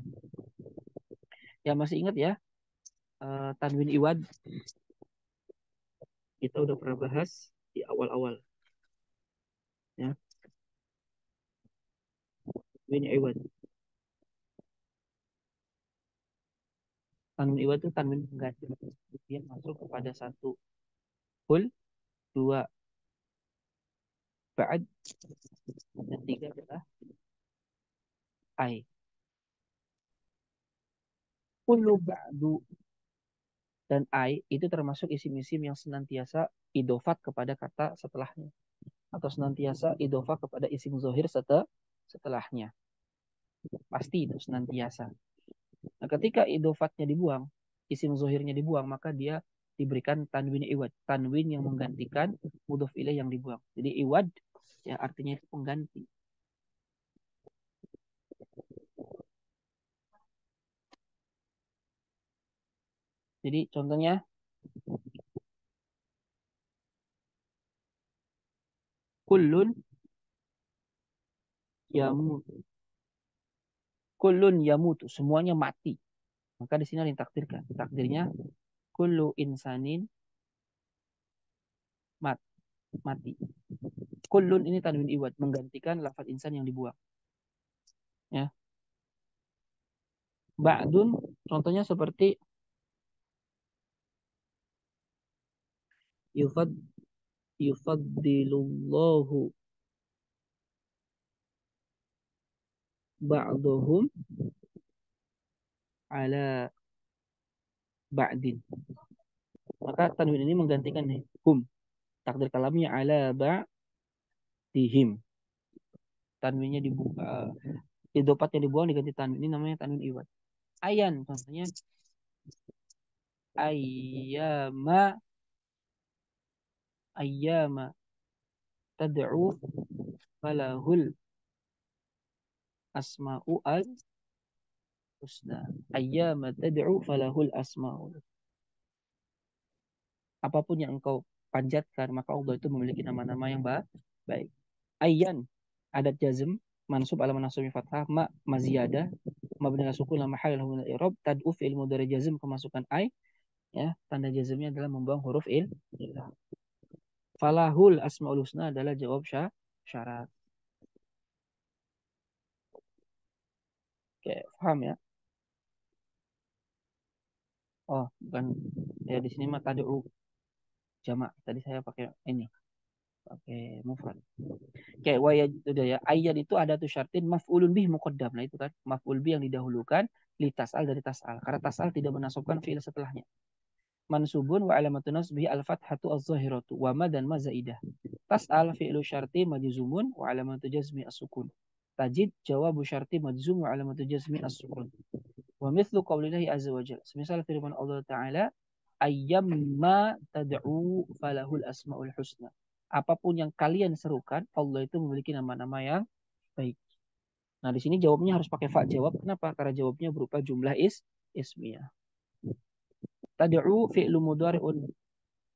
Ya masih ingat ya tanwin iwad kita udah pernah bahas di awal-awal ya. Tanwin iwad. Tanwin iwad itu tanwin pengganti. Dia masuk kepada satu hul, dua ba'ad, dan tiga adalah ai. Kullu ba'du dan ai itu termasuk isim-isim yang senantiasa idofat kepada kata setelahnya atau senantiasa idofat kepada isim zohir setelahnya. Pasti itu senantiasa. Nah, ketika idofatnya dibuang, isim zohirnya dibuang, maka dia diberikan tanwin iwad, tanwin yang menggantikan mudhof ilaih yang dibuang. Jadi iwad ya artinya itu pengganti. Jadi contohnya kullun yamut, kullun yamutu, semuanya mati. Maka di sini ada yang takdirkan. Takdirnya kullu insanin mati. Kullun ini tanwin iwad menggantikan lafaz insan yang dibuang. Ya. Ba'dun contohnya seperti yufaddilullahu ba'dahum ala ba'din. Maka tanwin ini menggantikan hum. Takdir kalamnya ala ba'dihim. Tanwinnya dibuka, idopatnya dibuang diganti tanwin, ini namanya tanwin iwad. Ayan contohnya ayyama tad'u falahul asma'u al husna. Ayyama tad'u falahul asma'ul. Apapun yang engkau panjatkan, maka Allah itu memiliki nama-nama yang baik. Ayyan adat jazm mansub ala manasubi fathah ma maziyadah mabni ala sukun la mahal lahu min al-i'rab tad'u fi'il mudhari jazm kemasukan ai ya, tanda jazmnya adalah membuang huruf illah. Falahul asmaul husna adalah jawab syarat. Oke, paham ya? Oh, bukan ya, di sini mah tad'u jamak. Tadi saya pakai ini, pakai mufrad. Oke, udah ya. Ayat itu ada tuh syartin maf'ulun bih muqaddam. Nah, itu kan maf'ul bih yang didahulukan li tas'al dari tas'al. Karena tas'al tidak menasabkan fi'il setelahnya. Mansubun wa alamatun nasbihi al-fathatu az-zahiratu wa ma dan ma zaidah. Tas'al fi'lu syarti majzumun wa alamatu jazmi as-sukun. Tajid jawabu syarti majzum wa alamatu jazmi as-sukun. Wa mithlu qaulillahi azza wa jalla. Semisal firman Allah Ta'ala ayyamma tad'u falahul asmaul husna. Apapun yang kalian serukan, Allah itu memiliki nama-nama yang baik. Nah, di sini jawabnya harus pakai fa jawab. Kenapa? Karena jawabnya berupa jumlah ismiyah. Tad'u fi'lu mudhari'un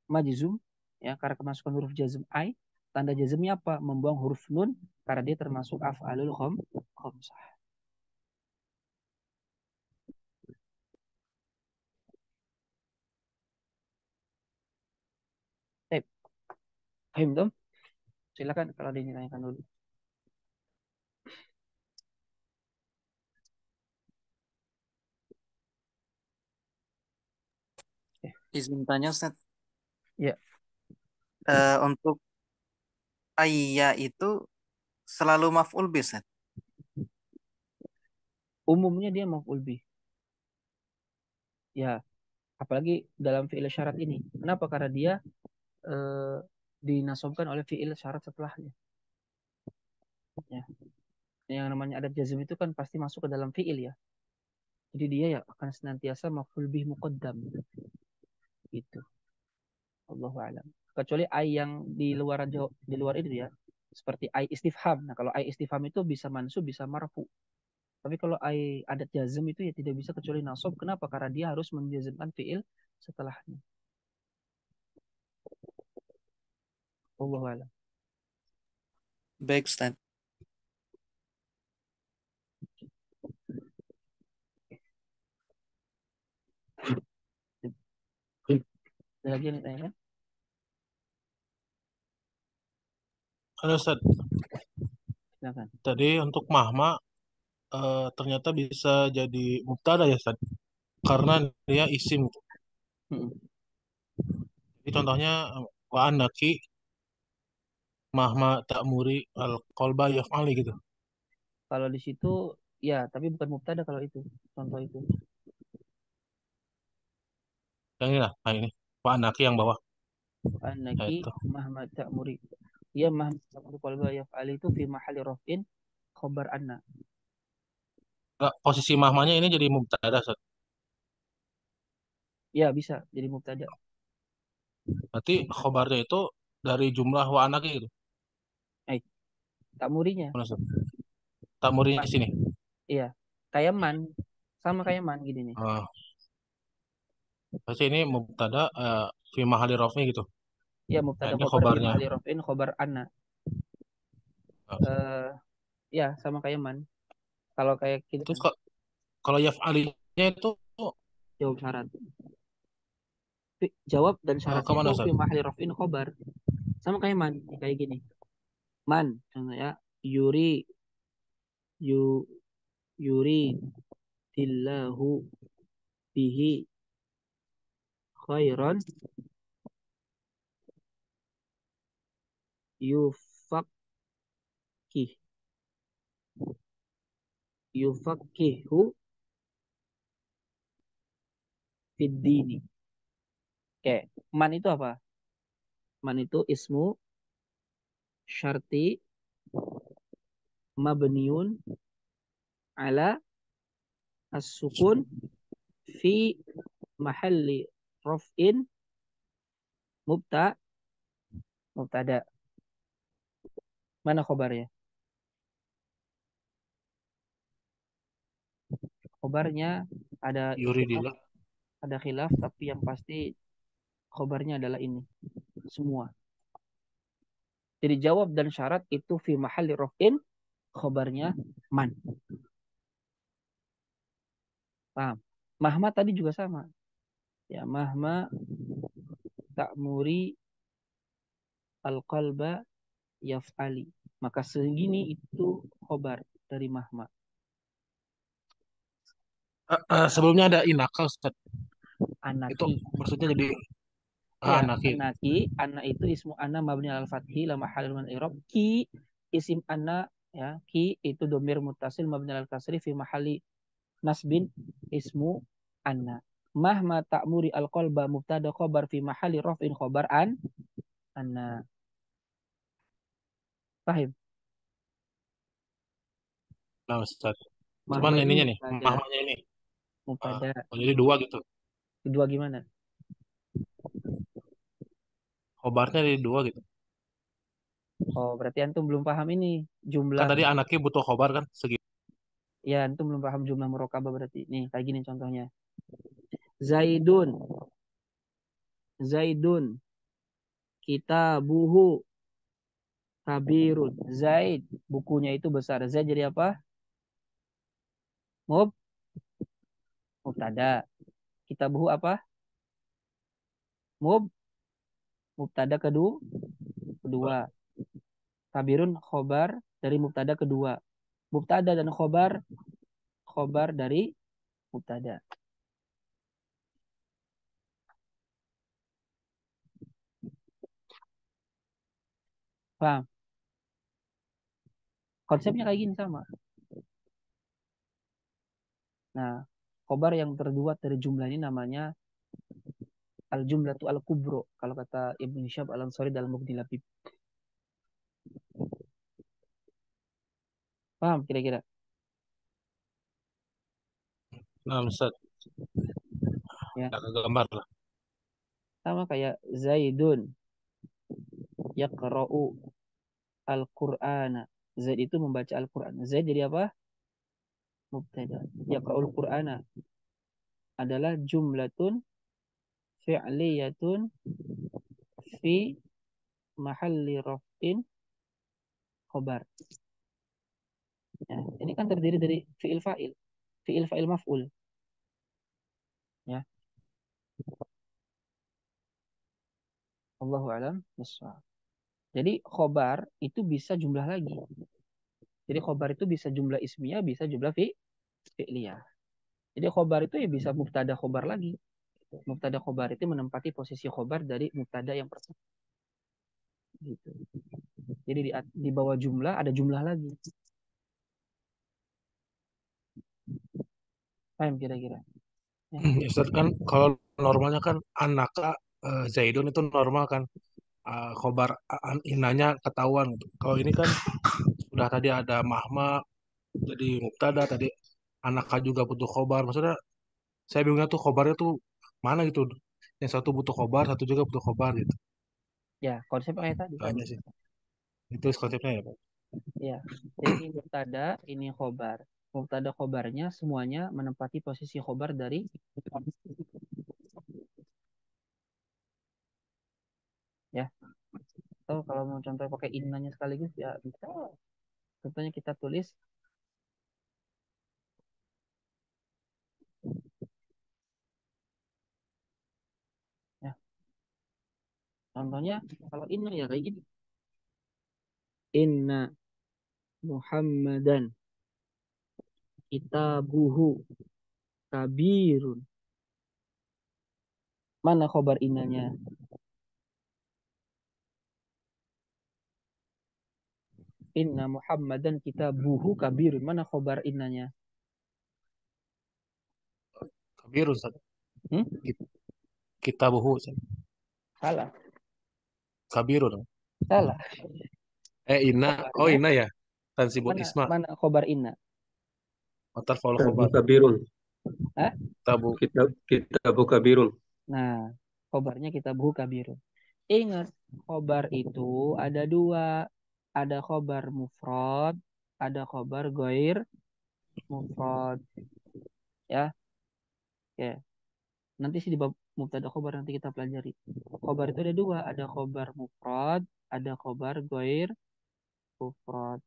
majzum ya, karena kemasukan huruf jazm ai. Tanda jazmnya apa? Membuang huruf nun karena dia termasuk af'alul khamsah. Baik. Paham dong? Silakan kalau ada yang ditanyakan dulu. Izin tanya, Ustaz. Ya. Untuk ayya itu selalu maf'ul bih, Ustaz? Umumnya dia maf'ul bih. Ya, apalagi dalam fi'il syarat ini. Kenapa? Karena dia dinasobkan oleh fi'il syarat setelahnya. Ya. Yang namanya adat jazm itu kan pasti masuk ke dalam fi'il ya. Jadi dia ya akan senantiasa maf'ul bih muqaddam. Gitu. Allahu a'lam. kecuali ai yang di luar itu ya. Seperti ai istifham. Nah, kalau ai istifham itu bisa mansub, bisa marfu. Tapi kalau ai adat jazm itu ya tidak bisa kecuali nasab. Kenapa? Karena dia harus menjazmkan fiil setelahnya. Wallahu a'lam. Baik, Ustaz. Ada lagi yang ditanyakan? Halo Ustaz, Silakan. tadi untuk mahma ternyata bisa jadi mubtada ya Ustaz, karena dia isim. Mm-mm. Jadi contohnya wa annaki mahma ta'muri al qalba yaf'ali gitu. Kalau di situ ya, tapi bukan mubtada kalau itu. Contoh itu. Yang ini lah, nah ini wa annaki yang bawah. Nah, Anaki itu. mahma ta'muri. Ya mahma ta'muri qalba yaf'ali itu fi mahali raf'in khobar anna. Nggak, posisi mahmanya ini jadi mubtada Ustaz. Ya bisa jadi mubtada. Berarti khobarnya itu dari jumlah wa annaki gitu. Eh, ta'murinya. Mana, Ustaz? Ta'muri di sini. Iya. Kayak man. Sama kayak man gini nih. Ah, pasti ini mubtada fi mahali raf'i gitu. Ya Nah, mubtada ini khobar fi khobarnya. mahali raf'in khobar anna. Nah, Eh ya sama kayak man. Kalau kayak kita terus kalau yaf'alinya itu jawab syarat. Jawab dan syaratnya kemana itu fi Ustaz? mahali raf'in khobar. Sama kayak man. Kayak gini. Man. Contohnya yuri yu yuri tillahu bihi khairan yufakih yufakihu fiddini. Oke, man itu apa? Man itu ismu syarti mabniun ala as-sukun fi mahalli raf'in mubtada. Mana khobarnya? Khobarnya ada ikhtilaf, Yuridillah. ada khilaf, tapi yang pasti khobarnya adalah ini semua. Jadi jawab dan syarat itu fi mahalli raf'in, khobarnya man. Paham? Mahma tadi juga sama. Ya, mahma ta'muri al-qalba yaf'ali. Maka segini itu khobar dari mahma. Sebelumnya ada inaka Ustaz. Itu Anaki. maksudnya jadi Ya, anaki. anaki. Ana itu ismu ana mabni al fathi la mahal min i'rab. Ki isim ana, ya. Ki itu domir mutasil mabni al kasri fi mahali nasbin ismu ana. Mahma ta'muri al qalba mubtada khobar fi mahali raf'in khobar anna. Paham? Nah Ustaz. Cuman Mahma ini ininya nih, mubtada. mahmanya ini. Mubtada. Oh, jadi dua gitu. Kedua gimana? Khobarnya jadi dua gitu. Oh, berarti antum belum paham ini Kan jumlah. tadi anaknya butuh khobar kan segitu. Ya, antum belum paham jumlah murokabah berarti. Nih, kayak gini contohnya. Zaidun, Zaidun, kitabuhu kabirun. Zaid, bukunya itu besar. Zaid jadi apa? Mub, mubtada. Kitabuhu apa? Mub, mubtada kedua. Kabirun khobar dari mubtada kedua. Mubtada dan khobar dari mubtada. Paham? Konsepnya kayak gini sama. Nah, khobar yang terbuat dari jumlah ini namanya al-jumlatu al-kubro. Kalau kata Ibn Syab al-Ansari dalam Mughni Labib. Paham kira-kira? Nah Ustaz, Ya, nggak gambar lah. sama kayak Zaidun. Yaqra'u al-Qur'ana. Zaid itu membaca Al-Qur'an. Zaid jadi apa? Mubtada. Yaqra'ul Qur'ana adalah jumlatun fi'liyatun fi mahalli raf'in khobar. Ya, ini kan terdiri dari fi'il fa'il maf'ul. Ya, Allahu a'lam bishawab. Jadi khobar itu bisa jumlah lagi. Jadi khobar itu bisa jumlah ismiyah, bisa jumlah fi'liyah. Jadi khobar itu ya bisa mubtada khobar lagi. Mubtada khobar itu menempati posisi khobar dari mubtada yang pertama. Gitu. Jadi di bawah jumlah ada jumlah lagi. Paham kira-kira? Ya. Ustaz, kan kalau normalnya kan anaka Zaidun itu normal kan. Khobar inanya ketahuan gitu. Kalau ini kan udah tadi ada mahma jadi mubtada, tadi anaka juga butuh khobar. Maksudnya saya bingungnya tuh khobarnya tuh mana gitu. Yang satu butuh khobar, satu juga butuh khobar gitu. Ya, konsep kayak tadi Itu kan. aja sih. Itu konsepnya ya, Pak. Ya. Jadi ini mubtada, ini khobar. Mubtada khobarnya semuanya menempati posisi khobar dari ya. Atau kalau mau contoh pakai innanya sekaligus ya bisa. Contohnya kita tulis ya. Contohnya kalau inna ya kayak gini. Inna Muhammadan kitabuhu kabirun. Mana khobar innanya? Inna Muhammadan kitabuhu kabirun. Mana khobar innanya? Kabirun, Ustaz. Hmm? Kita buhu, Ustaz. Salah. Kabirun. Salah. Ina. Oh, Khobarnya Ina ya. Tansibul mana Isma. mana khobar inna? Watar faul Kitabu khobar. kabirun. Hah? Tabu. Kitabu kabirun. Nah, khobarnya kitabuhu kabirun. Ingat, khobar itu ada dua. Ada khobar mufrad, ada khobar goir mufrad. Ya, ya. Nanti sih di bab mubtada khobar nanti kita pelajari. Khobar itu ada dua. Ada khobar mufrad, ada khobar goir mufrad.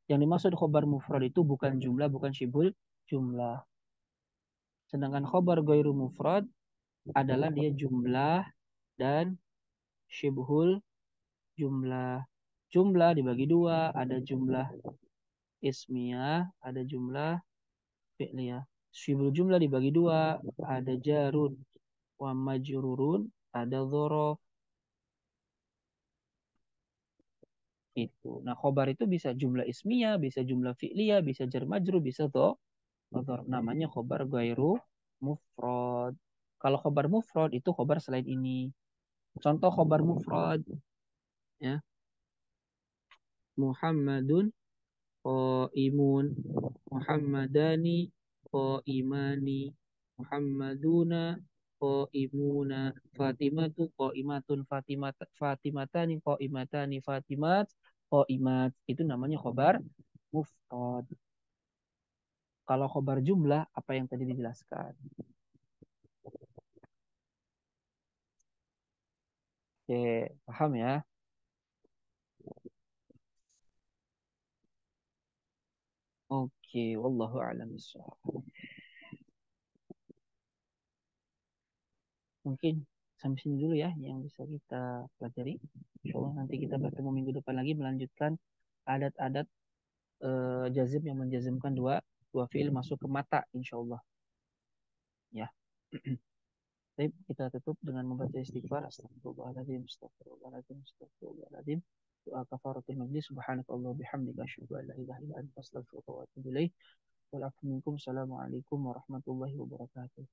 Yang dimaksud khobar mufrad itu bukan jumlah, bukan syibul jumlah. Sedangkan khobar goiru mufrad adalah dia jumlah dan syibhul jumlah. Jumlah dibagi dua, ada jumlah ismiyah, ada jumlah fi'liyah. Syibhul jumlah dibagi dua, ada jarun wa majrurun, ada dzaraf. Itu. Nah, khobar itu bisa jumlah ismiyah, bisa jumlah fi'liyah, bisa jar majrur, bisa dzaraf. Namanya khobar ghairu mufrad. Kalau khobar mufrad itu khobar selain ini. Contoh khobar mufrad ya. Muhammadun qaimun, Muhammadani qaimani, Muhammaduna qaimuna, Fatimatu qaimatun, Fatimatani qaimatani, Fatimat qaimat. Itu namanya khobar mufrad. Kalau khobar jumlah apa yang tadi dijelaskan. Oke, paham ya? Oke, wallahu a'lam bishawab. Mungkin sampai sini dulu ya yang bisa kita pelajari. Insyaallah nanti kita bertemu minggu depan lagi melanjutkan adat-adat jazim yang menjazimkan dua dua fiil masuk ke mata insyaallah. Ya. Baik, kita tutup dengan membaca istighfar. Astagfirullahaladzim, astagfirullahaladzim, astagfirullahaladzim. Doa kafaratul majlis. Subhanakallah bihamdika asyhadu an la ilaha illa anta astaghfiruka wa atubu ilaik. Wal afu minkum. Assalamualaikum warahmatullahi wabarakatuh.